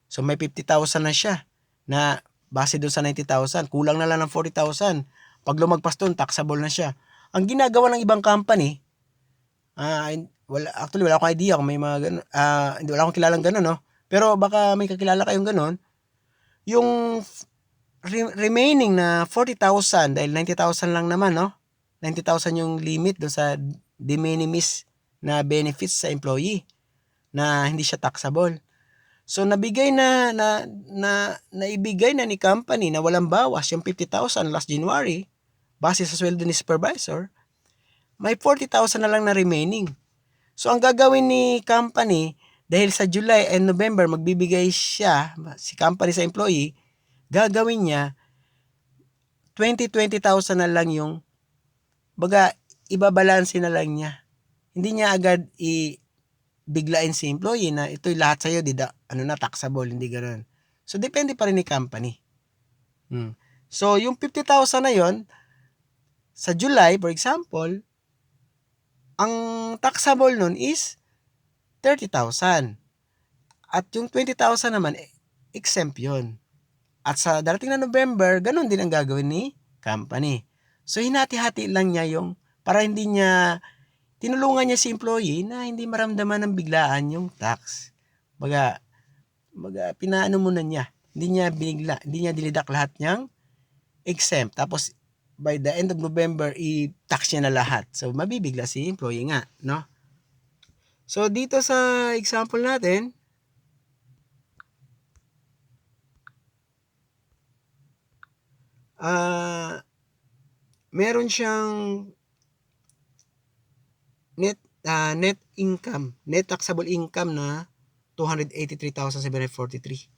So, may 50,000 na siya na base doon sa 90,000. Kulang na lang ng 40,000. Pag lumagpas doon, taxable na siya. Ang ginagawa ng ibang company, actually, wala akong idea kung may mga ganun. Hindi, wala akong kilalang ganun, no? Pero baka may kakilala kayong ganun. Yung remaining na 40,000, dahil 90,000 lang naman, no? 90,000 yung limit doon sa de minimis na benefits sa employee na hindi siya taxable. So nabigay naibigay na ni company na walang bawas yung 50,000 last January base sa sweldo ni supervisor, may 40,000 na lang na remaining. So ang gagawin ni company, dahil sa July and November magbibigay siya, si company sa employee, gagawin niya 20,000 na lang yung ibabalanse na lang niya. Hindi niya agad biglain si employee na ito'y lahat sa'yo, taxable, hindi ganoon. So, depende pa rin ni company. So, yung 50,000 na yon sa July, for example, ang taxable nun is 30,000. At yung 20,000 naman, exempt yon. At sa darating na November, ganun din ang gagawin ni company. So, hinati-hati lang niya yung, para hindi niya, tinulungan niya si employee na hindi maramdaman ng biglaan yung tax. Pinaano muna niya. Hindi niya dilidak lahat niyang exempt. Tapos, by the end of November, i-tax niya na lahat. So, mabibigla si employee nga, no? So, dito sa example natin, meron siyang net income, net taxable income na 283,743.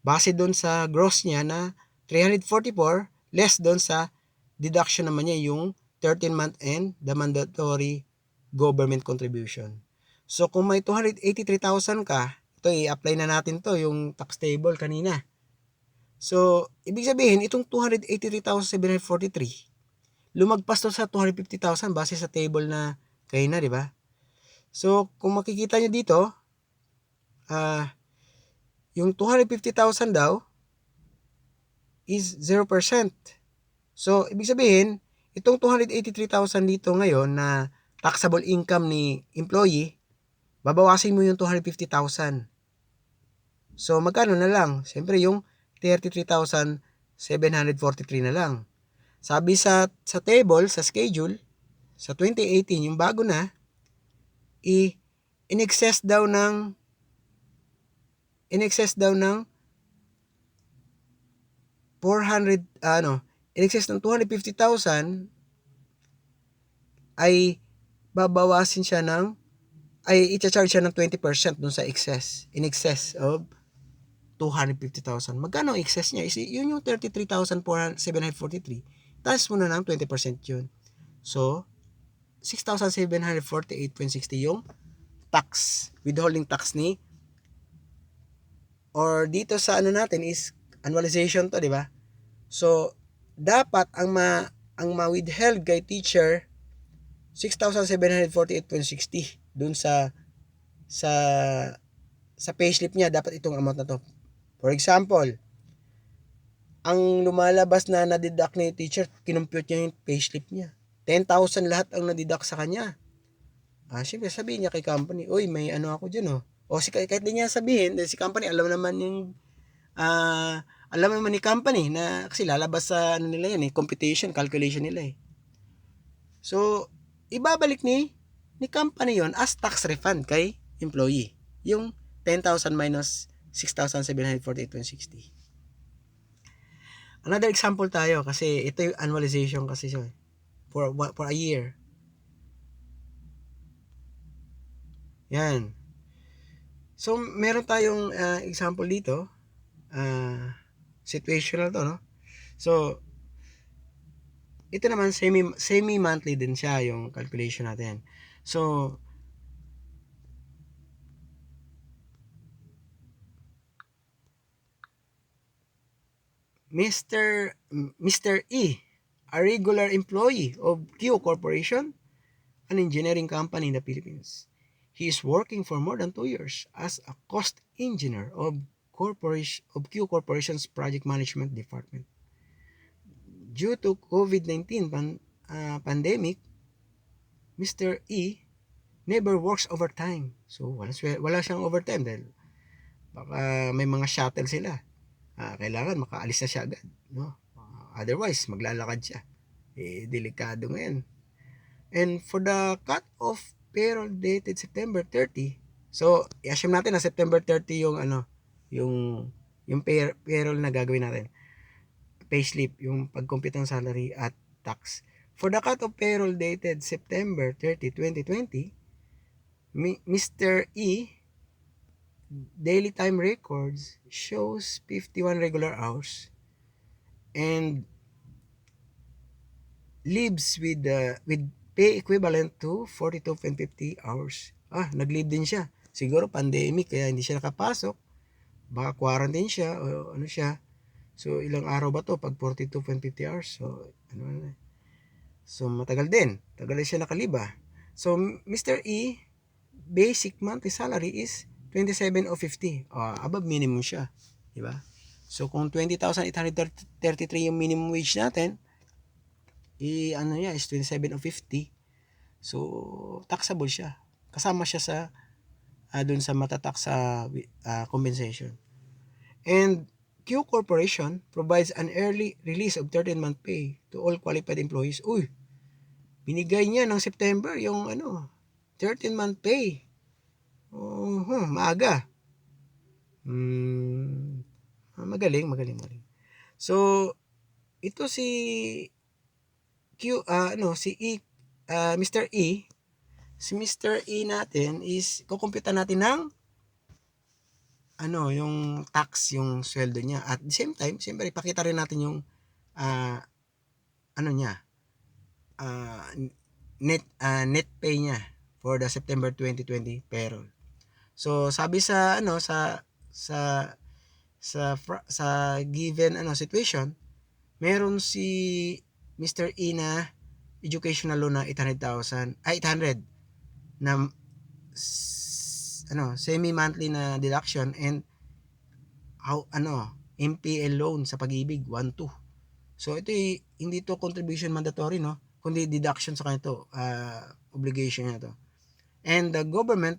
Base doon sa gross niya na 344, less doon sa deduction naman niya yung 13-month and the mandatory government contribution. So kung may 283,000 ka, ito i-apply na natin to yung tax table kanina. So, ibig sabihin, itong 283,743, lumagpas to sa 250,000 base sa table na kayo na, di ba? So, kung makikita nyo dito, yung 250,000 daw is 0%. So, ibig sabihin, itong 283,000 dito ngayon na taxable income ni employee, babawasin mo yung 250,000. So, magkano na lang? Siyempre, yung 33,743 na lang. Sabi sa table, sa schedule, sa 2018, yung bago na, in excess daw ng 400, in excess ng 250,000 ay babawasin siya i-charge siya ng 20% dun sa excess, in excess of 250,000. Magkano ang excess niya? Yun yung 33,743. Times mo na ng 20% yun. So, 6,748.60 yung tax, withholding tax ni, or dito sa natin is annualization to, di ba? So, dapat ang ma-withheld kay teacher 6,748.60 dun sa payslip niya, dapat itong amount na to. For example, ang lumalabas na na-deduct ni teacher, kinumpute niya yung payslip niya. 10,000 lahat ang na-deduct sa kanya. Siyempre sabihin niya kay company, uy, may ako dyan, oh. O kahit di niya sabihin, si company alam naman ni company na kasi lalabas sa nila yan, computation, calculation nila . So, ibabalik ni company yon as tax refund kay employee. Yung 10,000 minus 6,748.60. Another example tayo kasi ito yung annualization kasi siya for a year. Yan. So, meron tayong example dito. Situational to, no? So, ito naman semi-monthly din siya yung calculation natin. So, Mr. E, a regular employee of Q Corporation, an engineering company in the Philippines. He is working for more than 2 years as a cost engineer of Q Corporation's project management department. Due to COVID-19 pandemic, Mr. E never works overtime. So wala siyang overtime dahil baka may mga shuttle sila. Kailangan makaalis na siya agad, no? Otherwise, maglalakad siya. Delikado ngayon. And for the cut-off payroll dated September 30, so i-assume natin na September 30 yung yung payroll na gagawin natin. Payslip, yung pag-compute ng salary at tax. For the cut-off payroll dated September 30, 2020, Mr. E daily time records shows 51 regular hours and lives with pay equivalent to 42.50 hours. Nag-leave din siya. Siguro pandemic kaya hindi siya nakapasok. Baka quarantine siya o ano siya. So ilang araw ba to pag 42.50 hours? So matagal din. Tagal siya nakaliba. So Mr. E basic monthly salary is 27,050. Above minimum siya, di ba? So kung 20,833 yung minimum wage natin, niya is 27,050. So taxable siya. Kasama siya sa doon sa matatax sa compensation. And Q Corporation provides an early release of 13-month pay to all qualified employees. Binigay niya ng September yung 13-month pay. Maaga. Magaling. So ito si Mr. E. Si Mr. E natin is kukumputan natin ng yung tax, yung sweldo niya. At the same time, siyempre ipakita rin natin yung net pay niya for the September 2020 payroll. So sabi sa given situation, meron si Mr. E na educational loan na 800 na semi-monthly na deduction and MPL loan sa Pag-ibig 1-2. So ito hindi to contribution mandatory, no, kundi deduction sa kanya to, obligation niya to. And the government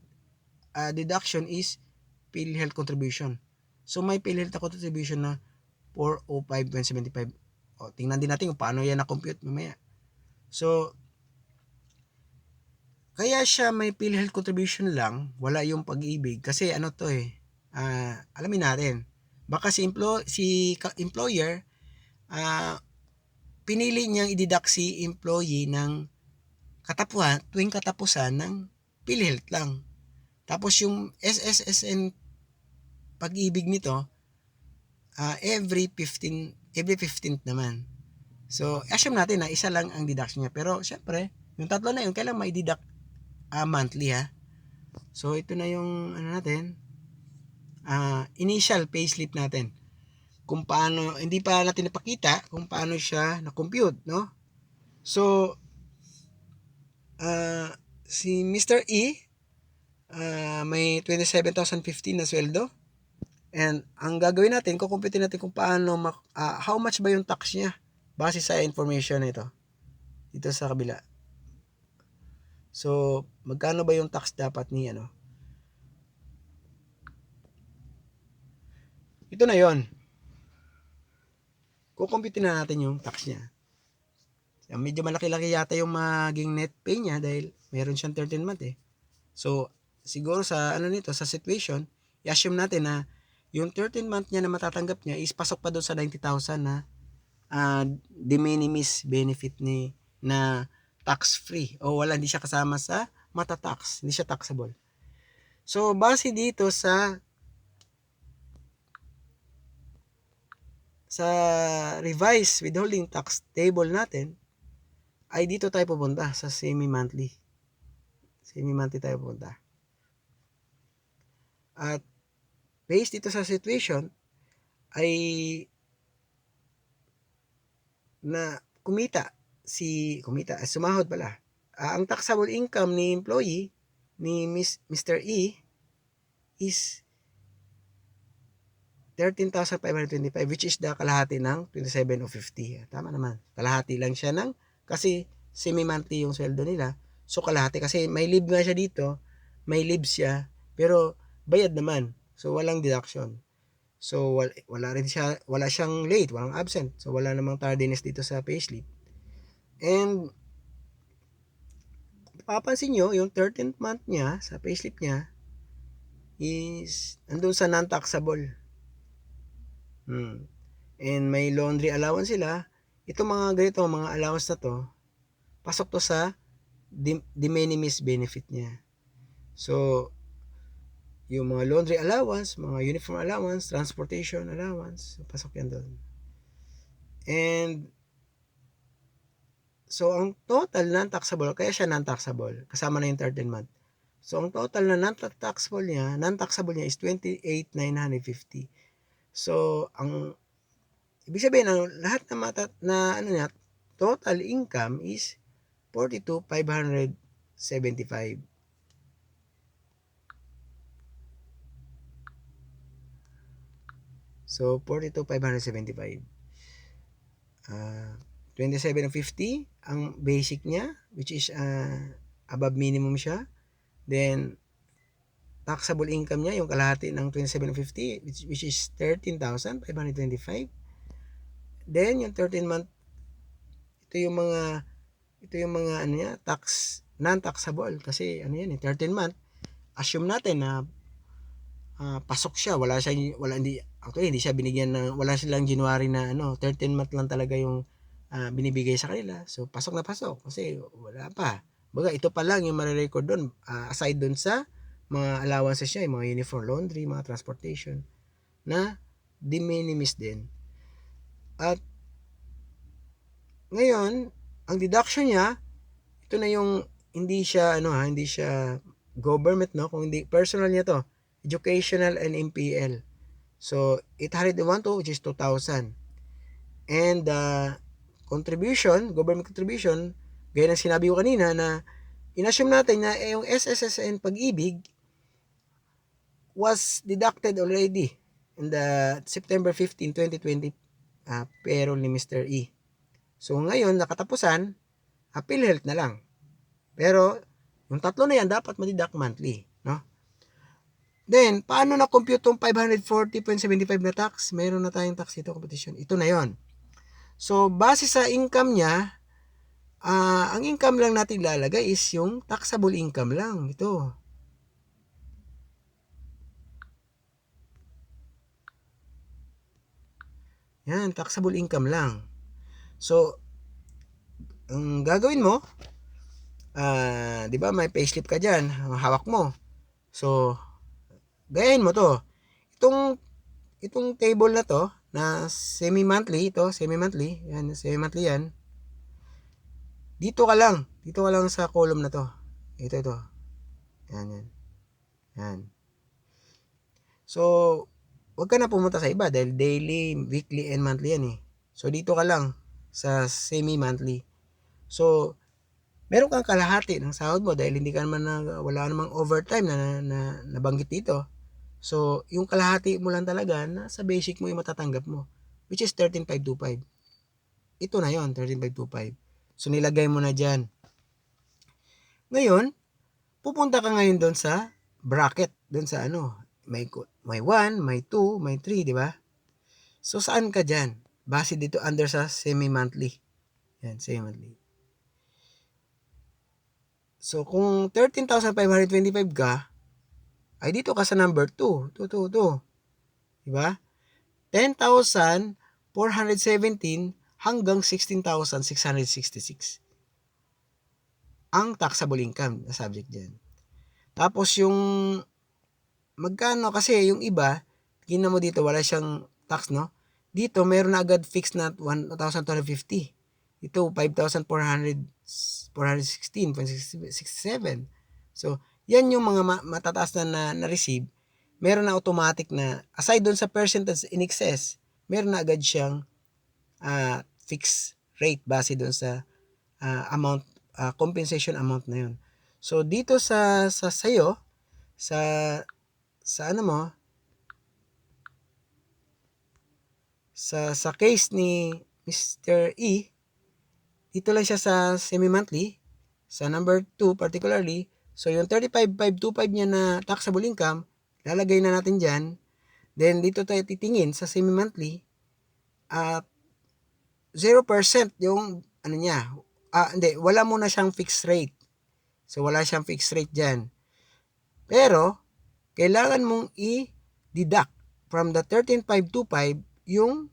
deduction is PhilHealth contribution. So may PhilHealth contribution na 405.75. Tingnan din natin kung paano yan na-compute mamaya. So kaya siya may PhilHealth contribution lang, wala yung Pag-ibig kasi alamin natin. Baka si employer pinili niyang i-deduct si employee ng tuwing katapusan ng PhilHealth lang. Tapos yung SSSN Pag-ibig nito every 15th naman. So assume natin na isa lang ang deduction niya. Pero syempre, yung tatlo na yun kailangan mai-deduct monthly, ha. So ito na yung natin, initial payslip natin. Kung paano, hindi pa natin napakita kung paano siya na-compute, no? So si Mr. E may 27,015 na sweldo. And ang gagawin natin, kukumputin natin kung paano how much ba yung tax niya base sa information na ito dito sa kabila. So magkano ba yung tax dapat ni ito na yon. Kukumputin na natin yung tax niya. Medyo malaki-laki yata yung maging net pay niya dahil meron siyang 13 month eh. So siguro sa sa situation, i-assume natin na yung 13 month niya na matatanggap niya is pasok pa doon sa 90,000 na de minimis benefit na tax free o hindi siya kasama sa matatax, hindi siya taxable. So base dito sa revised withholding tax table natin ay dito tayo pupunta sa semi-monthly tayo pupunta. At based dito sa situation ay na sumahod pala. Ang taxable income ni employee ni Mr. E is 13,525, which is the kalahati ng 27 o 50. Tama naman. Kalahati lang siya kasi semi-monthly yung sweldo nila. So kalahati kasi may leave nga siya dito, may leave siya, pero bayad naman. So walang deduction. So wala siyang late, walang absent. So wala namang tardiness dito sa payslip. And papansin nyo, yung 13th month niya sa payslip niya is andun sa non-taxable. And may laundry allowance sila. Itong mga ganito, mga allowance na to, pasok to sa de minimis benefit niya. So, yung mga laundry allowance, mga uniform allowance, transportation allowance, pasok yan doon. And, so ang total non-taxable, kaya siya non-taxable, kasama na yung 13 month. So, ang total na non-taxable niya is 28,950. So, ang ibig sabihin, ang lahat na total income is 42,575. So, 42,575. 27,50 ang basic niya, which is above minimum siya. Then, taxable income niya, yung kalahati ng 27,50, which is 13,525. Then, yung 13 month, ito yung mga non-taxable. Kasi, 13 month, assume natin na pasok siya, hindi siya binigyan wala silang January na 13 month lang talaga yung binibigay sa kanila. So pasok na pasok kasi wala pa. Baga ito pa lang yung mare-record doon, aside doon sa mga allowances niya, yung mga uniform, laundry, mga transportation na de minimis din. At ngayon, ang deduction niya, ito na yung hindi siya government, kung hindi personal niya to, educational and MPL. So 801 which is 2,000. And government contribution, gaya ng sinabi ko kanina na inassume natin na yung SSSN Pag-ibig was deducted already in the September 15, 2020 payroll ni Mr. E. So ngayon, nakatapusan, PhilHealth na lang. Pero yung tatlo na yan dapat ma-deduct monthly, no? Then, paano na-compute tong 540.75 na tax? Meron na tayong tax dito, competition. Ito na yon. So, base sa income niya, ang income lang natin lalagay is yung taxable income lang. Ito. Yan, taxable income lang. So, ang gagawin mo, di ba may payslip ka dyan, hawak mo. So, gayahin mo to. Itong table na to, na semi-monthly, yan, semi-monthly yan. Dito ka lang sa column na to. Ito. Yan. So, wag ka na pumunta sa iba dahil daily, weekly, and monthly yan eh. So, dito ka lang sa semi-monthly. So, meron kang kalahati ng sahod mo dahil hindi ka naman wala namang overtime na nabanggit dito. So, yung kalahati mo lang talaga na sa basic mo yung matatanggap mo, which is 13,525. Ito na yon, 13,525. So, nilagay mo na dyan. Ngayon, pupunta ka ngayon doon sa bracket, doon sa may 1, may 2, may 3, di ba? So, saan ka dyan? Base dito under sa semi-monthly. Yan, semi-monthly. So, kung 13,525 ka, ay dito ka sa number 2. 2. Diba? 10,417 hanggang 16,666. Ang taxable income na subject dyan. Tapos yung magkano kasi yung iba, tingnan mo dito, wala siyang tax, no? Dito, meron na agad fixed na 1,250. Ito, 5,416.67. So, yan yung mga matataas na receive. Meron na automatic na, aside doon sa percentage in excess, meron na agad siyang fixed rate base doon sa amount, compensation amount na yun. So dito sa sayo, sa ano mo, sa case ni Mr. E, dito lang siya sa semi-monthly, sa number 2 particularly. So yung 35,525 niya na taxable income, lalagay na natin dyan. Then dito tayo titingin sa semi-monthly, 0% yung ano niya. Hindi, wala muna siyang fixed rate. So wala siyang fixed rate dyan. Pero, kailangan mong i-deduct from the 13,525 yung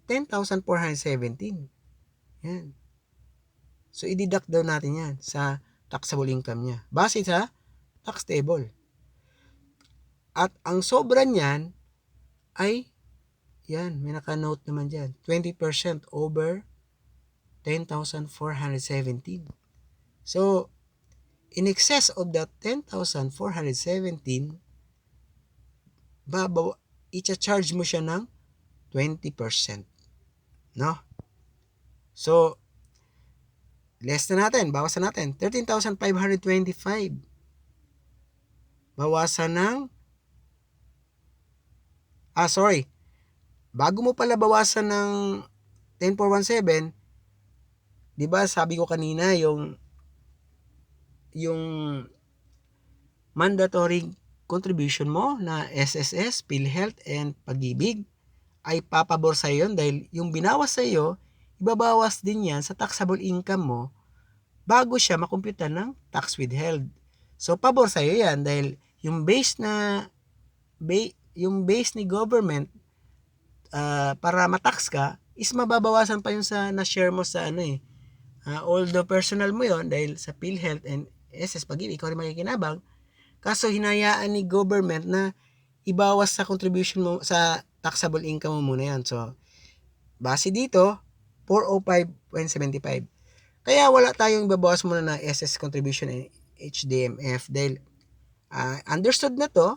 10,417. Yan. So, i-deduct daw natin yan sa taxable income niya. Base sa tax table. At ang sobra niyan ay, yan, may naka-note naman dyan, 20% over 10,417. So, in excess of that 10,417, i-charge mo siya ng 20%. No? So, less na natin, bawasan natin. 13,525. Bawasan ng, bago mo pala bawasan ng 10,417, di ba sabi ko kanina, yung mandatory contribution mo na SSS, PhilHealth, and Pag-ibig, ay papabor sa yun dahil yung binawas sa iyo, ibabawas din yan sa taxable income mo bago siya makumputa ng tax withheld. So pabor sa iyo yan dahil yung base ni government para matax ka is mababawasan pa yung sa na-share mo sa although personal mo yon dahil sa PhilHealth and SS Pag-ibig, ikaw rin makikinabang. Kaso hinayaan ni government na ibawas sa contribution mo sa taxable income mo muna yan. So, base dito, 405.75. Kaya wala tayong ibabawas muna na SS contribution and HDMF dahil understood na to,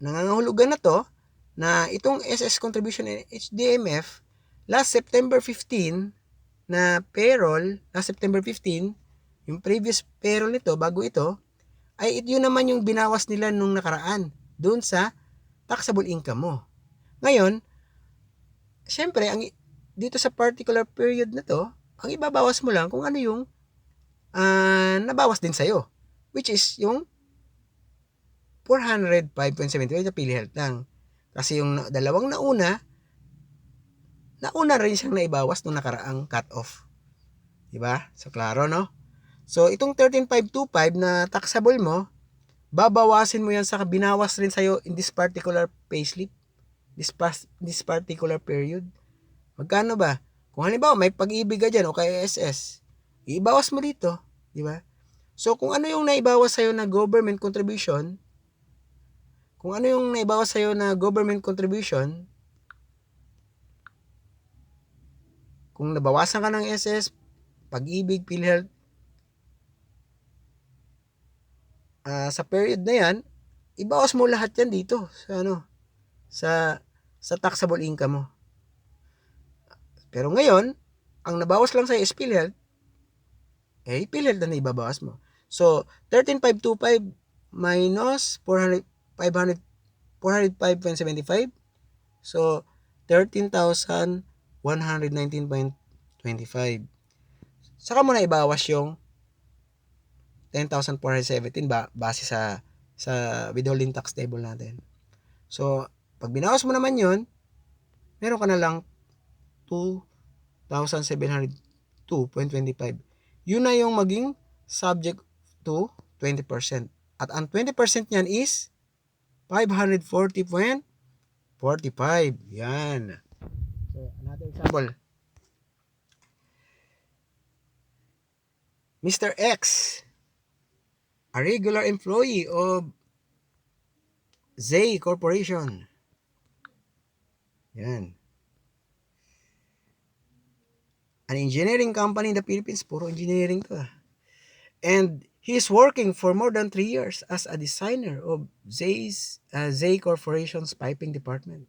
nangangahulugan na to, na itong SS contribution and HDMF, last September 15, na payroll, last September 15, yung previous payroll nito, bago ito, ay yun naman yung binawas nila nung nakaraan, dun sa taxable income mo. Ngayon, syempre, dito sa particular period na to, ang ibabawas mo lang kung ano yung nabawas din sa'yo, which is yung 405.75 sa PhilHealth lang. Kasi yung dalawang nauna rin siyang naibawas nung nakaraang cut-off. Diba? So, klaro, no? So, itong 13,525 na taxable mo, babawasin mo yan sa binawas rin sa'yo in this particular payslip, this particular period. Magkano ba? Kung halimbawa may Pag-ibig ka dyan o kay SS, ibawas mo dito. Diba? So, kung ano yung naibawas sa'yo na government contribution, kung nabawasan ka ng SS, Pag-ibig, PhilHealth, sa period na yan, ibawas mo lahat yan dito sa taxable income mo. Pero ngayon, ang nabawas lang sa is PhilHealth, PhilHealth na ibabawas mo. So, 13,525 minus 405.75. So, 13,119.25. Saka mo na ibawas yung 10,417 base sa withholding tax table natin. So, pag binawas mo naman yun, meron ka na lang 2,702.25. Yun na yung maging subject to 20%. At ang 20% niyan is 540.45. Yan. So, another example. Mr. X, a regular employee of Zay Corporation. Yan. An engineering company in the Philippines. Puro engineering to. And he is working for more than 3 years as a designer of Zay Corporation's piping department.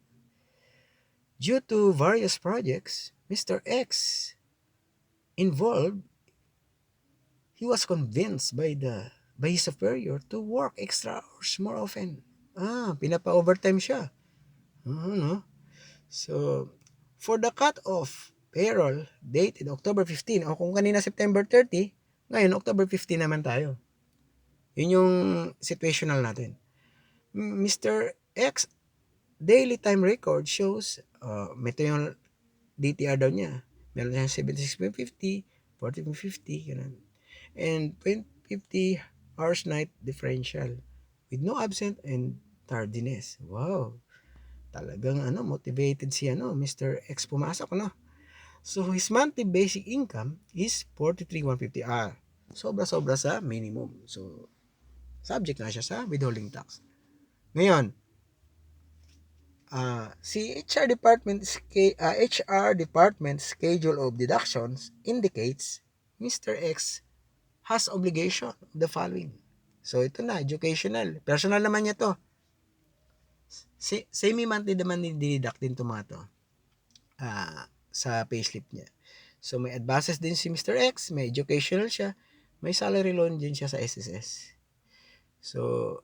Due to various projects, Mr. X involved, he was convinced by his superior to work extra hours more often. Pinapa-overtime siya. No? So, for the cut-off payroll dated October 15, o kung kanina September 30, ngayon October 15 naman tayo. Yun yung situational natin. Mr. X daily time record shows, ito yung DTR daw niya. Meron siyang 76.50, 40.50, ganun. And 20.50 hours night differential with no absent and tardiness. Wow. Talagang motivated si Mr. X pumasok, no? So his monthly basic income is 43,150. Sobra-sobra sa minimum. So subject na siya sa withholding tax. Ngayon, si HR department schedule of deductions indicates Mr. X has obligation of the following. So ito na, educational. Personal naman niya to. Semi-monthly naman ni-deduct din to mga to. Sa payslip niya. So may advances din si Mr. X, may educational siya, may salary loan din siya sa SSS. So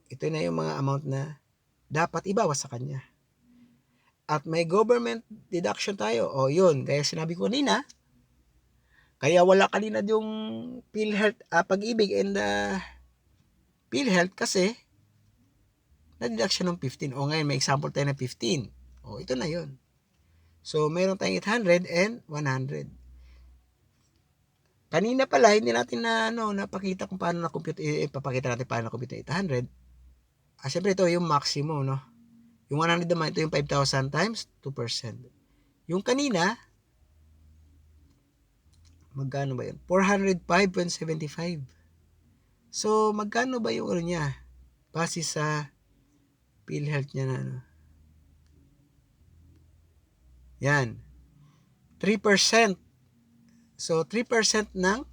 ito na yung mga amount na dapat ibawas sa kanya. At may government deduction tayo. O yun, kaya sinabi ko kanina, kaya wala kanina yung PhilHealth, Pag-ibig and PhilHealth kasi na-deduct siya ng 15. O ngayon, may example tayo na 15. O ito na yun. So, meron tayong 800 and 100. Kanina pala, hindi natin napakita kung paano na-compute. Ipapakita natin paano na-compute 800. Siyempre, ito yung maximum, no? Yung 100 naman, ito yung 5,000 times 2%. Yung kanina, magkano ba yun? 405.75. So, magkano ba yung niya? Base sa PhilHealth niya na Yan. 3%. So, 3% ng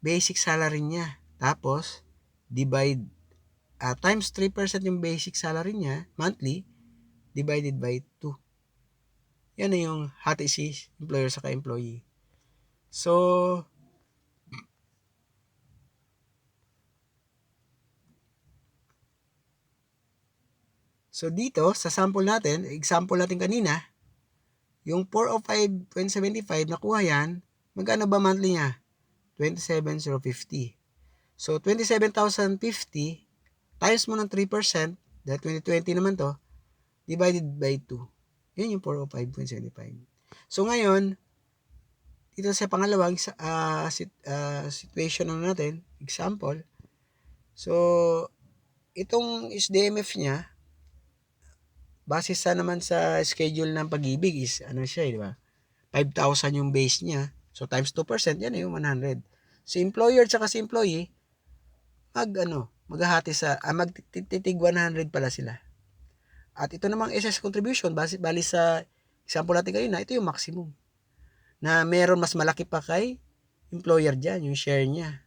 basic salary niya. Tapos, divide, times 3% yung basic salary niya, monthly, divided by 2. Yan na yung hati si employer sa ka-employee. So, dito, sa sample natin, example natin kanina, yung 405.75, nakuha yan, magkano ba monthly niya? 27,050. So, 27,050 times mo ng 3%, dahil 2020 naman to, divided by 2. Yun yung 405.75. So, ngayon, dito sa pangalawang situation natin, example, so, itong SDMF niya, base sa naman sa schedule ng Pag-ibig is, siya, di ba? 5,000 yung base niya. So, times 2%, yan yung 100. Si employer at si employee, maghahati sa, magtitig 100 pala sila. At ito namang SS contribution, bali sa example natin kanina, ito yung maximum. Na meron mas malaki pa kay employer dyan, yung share niya.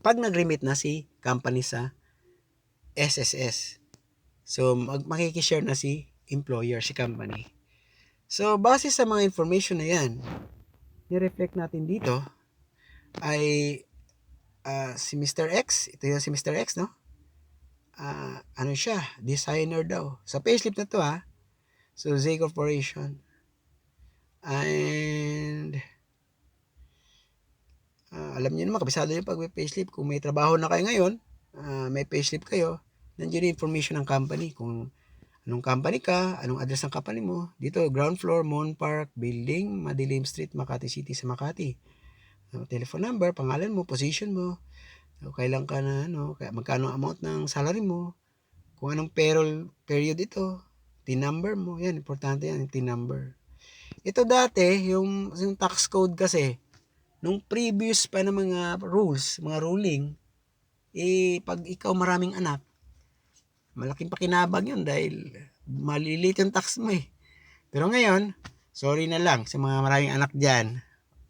Pag nag-remit na si company sa SSS. So, makikishare na si employer, si company. So, base sa mga information na yan, ni-reflect natin dito ay si Mr. X, ito yung si Mr. X, no? Siya, designer daw. Sa payslip na to, So, Z Corporation. And, alam niyo naman, kabisado yung pag-payslip. Kung may trabaho na kayo ngayon, may payslip kayo, nandiyan yung information ng company. Kung anong company ka, anong address ng company mo. Dito, ground floor, Moon Park, Building, Madilim Street, Makati City sa Makati. Telephone number, pangalan mo, position mo, kailan ka na, magkano amount ng salary mo, kung anong payroll period ito, TIN number mo, yan, importante yan, TIN number. Ito dati, yung tax code kasi, nung previous pa na mga rules, mga ruling, pag ikaw maraming anak, malaking pakinabang yun dahil malilit yung tax mo eh. Pero ngayon, sorry na lang sa mga maraming anak dyan,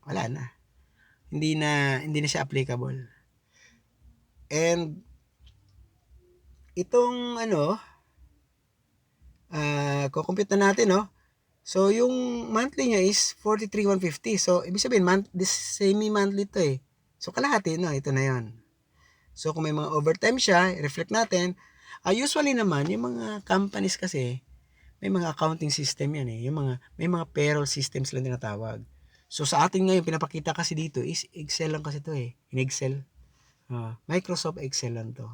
wala na. Hindi na siya applicable. And itong Ko-compute na natin, no? So, yung monthly niya is 43,150. So, ibig sabihin, this semi-monthly to eh. So, kalahati, no? Ito na yon. So, kung may mga overtime siya, reflect natin. Usually naman, yung mga companies kasi, may mga accounting system yan eh. May mga payroll systems lang tinatawag. So, sa atin ngayon, pinapakita kasi dito is Excel lang kasi to eh. In Excel. Microsoft Excel lang to.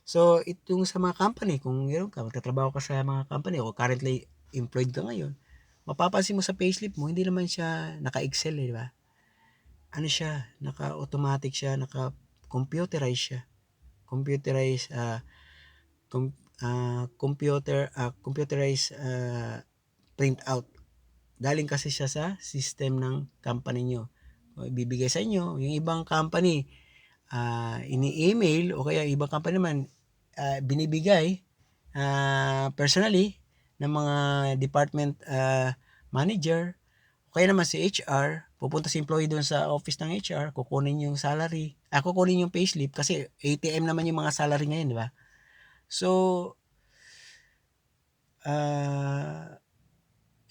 So, itong sa mga company, kung meron ka, magtatrabaho ka sa mga company o currently employed ka ngayon, mapapansin mo sa payslip mo, hindi naman siya naka-Excel eh, di ba? Ano siya, naka-automatic siya, naka-computerize siya. Computerized, computerized print out. Galing kasi siya sa system ng company nyo. O, ibibigay sa inyo, yung ibang company, ini-email o kaya ibang company naman binibigay personally ng mga department manager o kaya naman si HR, pupunta si employee doon sa office ng HR, kukunin yung salary, kukunin yung payslip kasi ATM naman yung mga salary ngayon, di ba? So,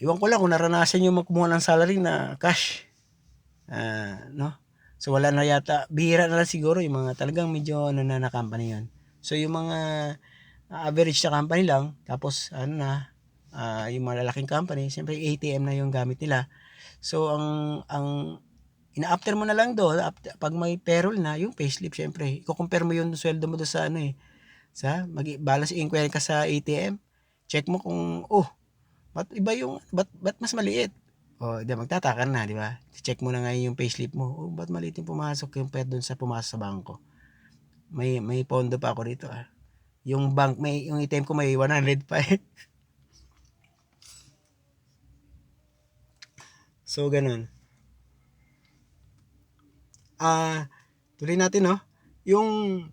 iwan ko lang kung naranasan yung magkumuha ng salary na cash. No? So, wala na yata. Bihira na lang siguro yung mga talagang medyo na company yun. So, yung mga average na company lang, tapos yung malalaking company, siyempre ATM na yung gamit nila. So, ang ina-after mo na lang doon, pag may payroll na, yung payslip, siyempre, i-compare mo yung sweldo mo doon sa balance inquiry ka sa ATM, check mo kung, ba't mas maliit? Di magtataka na, di ba? Check mo na ngayon yung payslip mo. Ba't maliit yung pumasok yung pera doon sa pumasok sa bangko? May pondo pa ako dito Yung bank, yung ATM ko may 100 pa eh. So, ganun. Tuloy natin, no? Yung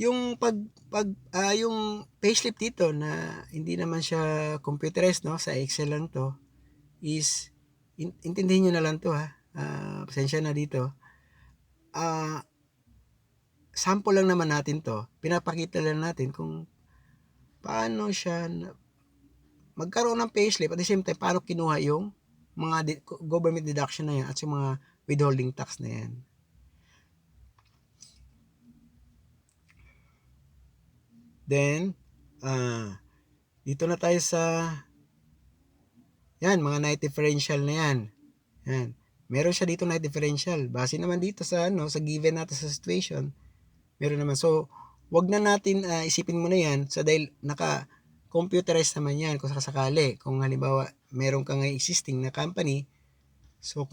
yung payslip dito na hindi naman siya computerized, no? Sa Excel lang to is intindihin nyo na lang to pasensya na dito. Sample lang naman natin to. Pinapakita lang natin kung paano siya magkaroon ng payslip at the same time paano kinuha yung mga government deduction na yan at yung mga withholding tax na yan. Then, dito na tayo sa mga night differential na yan. Meron siya dito night differential. Base naman dito sa sa given natin sa situation, meron naman. So, wag na natin isipin mo na yan dahil naka-computerized naman yan kung sakasakali. Kung halimbawa, meron kang existing na company, so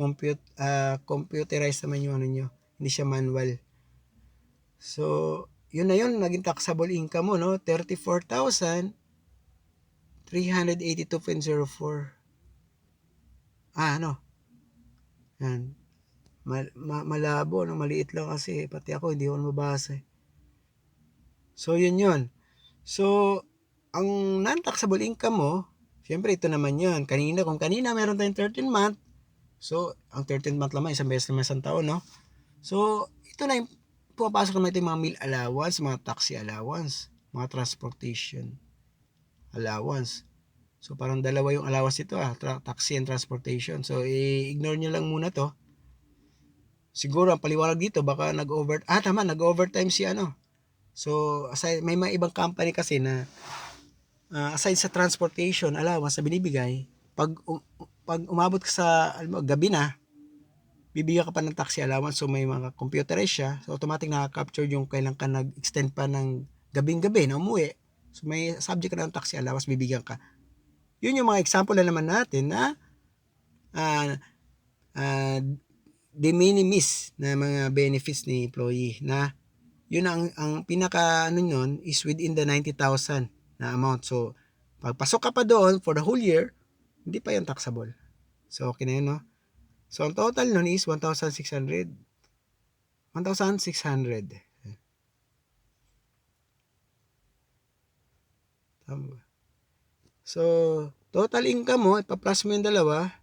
computerized naman yung nyo. Hindi siya manual. So, yun na yun, naging taxable income mo, no? 34,382.04. Yan. Malabo, no? Maliit lang kasi. Pati ako, hindi ko mabasa. So, yun. So, ang non-taxable income mo, syempre ito naman yun. Kung kanina meron tayong 13 month, so, ang 13 month naman, isang beses naman isang taon, no? So, ito na yung pumapasok naman ito yung mga meal allowance, mga taxi allowance, mga transportation allowance. So, parang dalawa yung allowance ito, taxi and transportation. So, i-ignore nyo lang muna to. Siguro, ang paliwanag dito, baka nag-overtime si So, aside, may mga ibang company kasi na aside sa transportation allowance na binibigay, pag umabot ka sa gabi na, bibigyan ka pa ng taxi allowance. So, may mga computerized siya. So, automatic nakaka-capture yung kailan ka nag-extend pa ng gabing-gabi na umuwi. So, may subject ka ng taxi allowance, bibigyan ka. Yun yung mga example na naman natin na de minimis na mga benefits ni employee na yun ang pinaka nun is within the 90,000 na amount. So, pagpasok ka pa doon for the whole year, hindi pa yan taxable. So, okay na yun, no? So, ang total nun is 1,600. 1,600. So, total income mo, ipa-plus mo yung dalawa,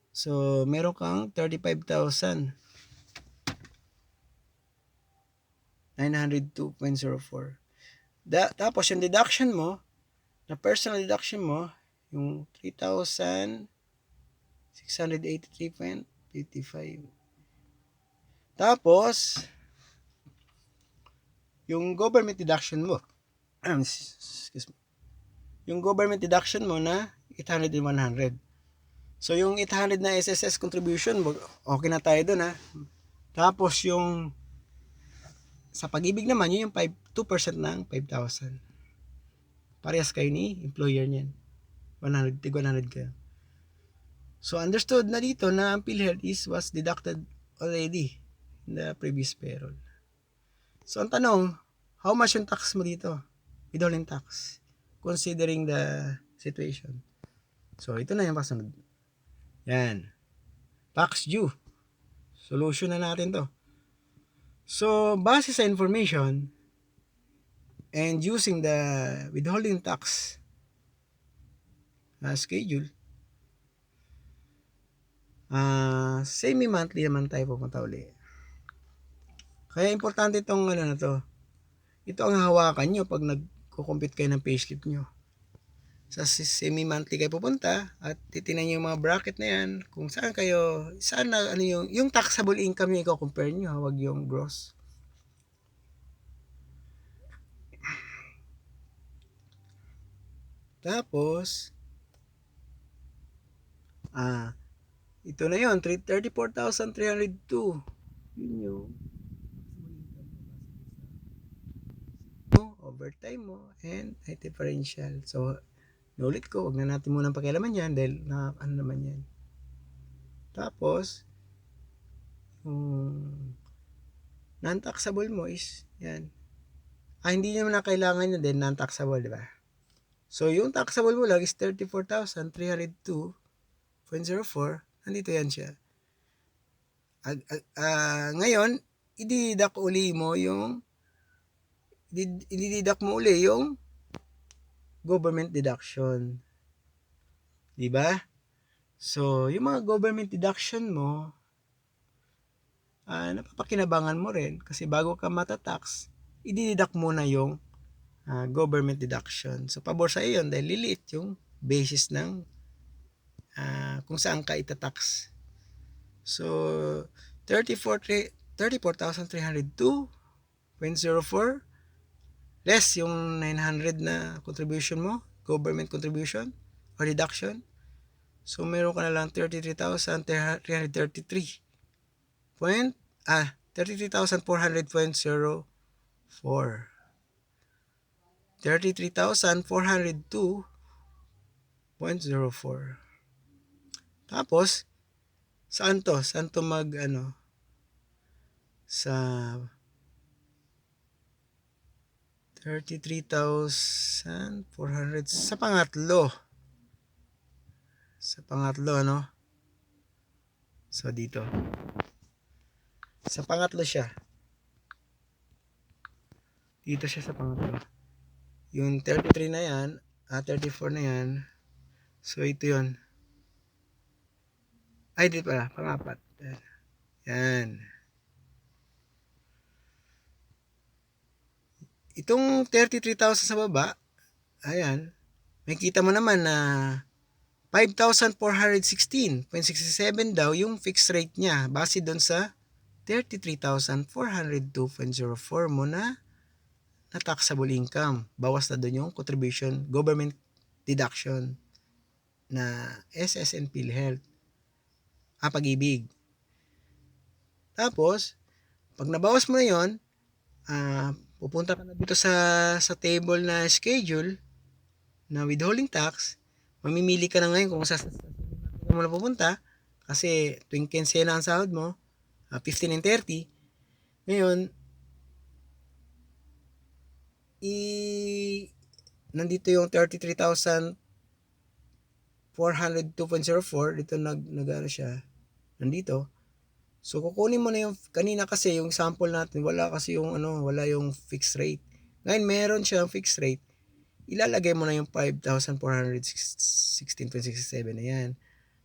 so, meron kang 35,000. 902.04. Tapos yung deduction mo, na personal deduction mo, yung 3,683.55. Tapos, yung government deduction mo, excuse me, yung government deduction mo na 800 and 100. So, yung 800 na SSS contribution, okay na tayo dun ha. Tapos, yung sa Pag-ibig naman, yun yung 2% ng 5,000. Parehas kayo ni employer niyan. 100 kayo. So, understood na dito na ang PhilHealth was deducted already in the previous payroll. So, ang tanong, how much yung tax mo dito? Withholding tax. Considering the situation. So, ito na yung pasunod. Yan. Tax due. Solution na natin to. So, base sa information and using the withholding tax schedule, semi-monthly naman tayo pupunta uli. Kaya importante itong na to. Ito ang hawakan nyo pag nagko-compute kayo ng payslip nyo. Sa semi-monthly kayo pupunta at titingnan nyo yung mga bracket na yan kung saan na yung taxable income yung i-compare nyo, huwag yung gross. Tapos, ito na yun, 34,302. Yun yung overtime mo and differential. So, ulit ko, wag na natin munang pakialaman yan dahil ano naman yan. Tapos, non-taxable mo is yan. Hindi naman na kailangan yun din non-taxable, di ba? So, yung taxable mo lang is 34,302.04. Nandito yan siya. Ngayon, i-deduct mo uli yung government deduction. Di ba? So, yung mga government deduction mo, napapakinabangan mo rin kasi bago ka matatax, i-deduct mo na yung government deduction. So, pabor sa iyo yun dahil liliit yung basis ng kung saan ka itatax. So, 34,302.04 less yung 900 na contribution mo, government contribution or deduction. So, meron ka na lang 33,400.04. 33,402.04. Tapos, saan to sa 33,400 sa pangatlo, so dito sa pangatlo siya, dito siya sa pangatlo, yung 33 na yan 34 na yan, so ito yun, dito pala pangapat, yan. Itong 33,000 sa baba, ayan, makikita mo naman na 5,416.67 daw yung fixed rate niya base doon sa 33,402.04 mo na taxable income. Bawas na doon yung contribution, government deduction na SS and PhilHealth. Pag-ibig. Tapos, pag nabawas mo na yun, pupunta ka na dito sa table na schedule na withholding tax. Mamimili ka na ngayon kung saan mo na pupunta kasi tuwing kensena ang sahod mo, 15 and 30. Ngayon, nandito yung 33,402.04 dito nag siya nandito. So, kukunin mo na yung, kanina kasi yung sample natin, wala yung fixed rate. Ngayon, meron siyang fixed rate. Ilalagay mo na yung 5,416.67 na yan.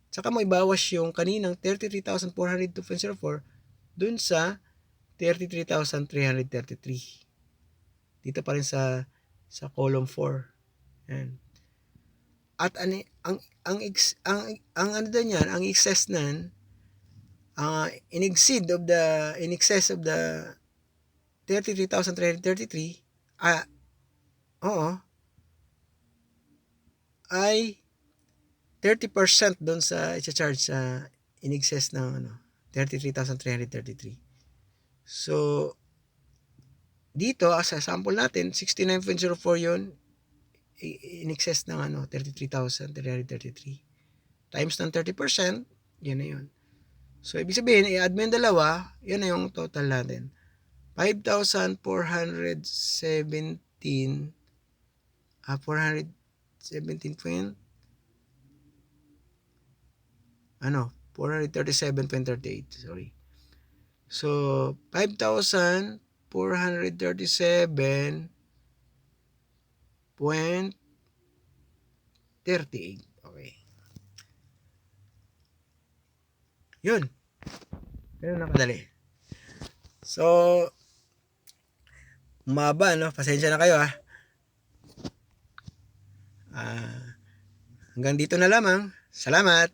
Tsaka mo ibawas yung kaninang 33,402.04 dun sa 33,333. Dito pa rin sa column 4. Yan. At ang ano din yan, ang excess nan, in excess of the 33,333, oo, ay 30% doon sa i-charge sa in excess ng 33,333. So, dito, sa sample natin, 69.04 yun, in excess ng 33,333. Times ng 30%, yun na yun. So, ibig sabihin, i-add mo yung dalawa, yun na yung total natin. 5,417, 437.38, sorry. So, 5,437.38. Okay. Yun. Ganun na kadali. So, umaba, no? Pasensya na kayo, hanggang dito na lamang. Salamat.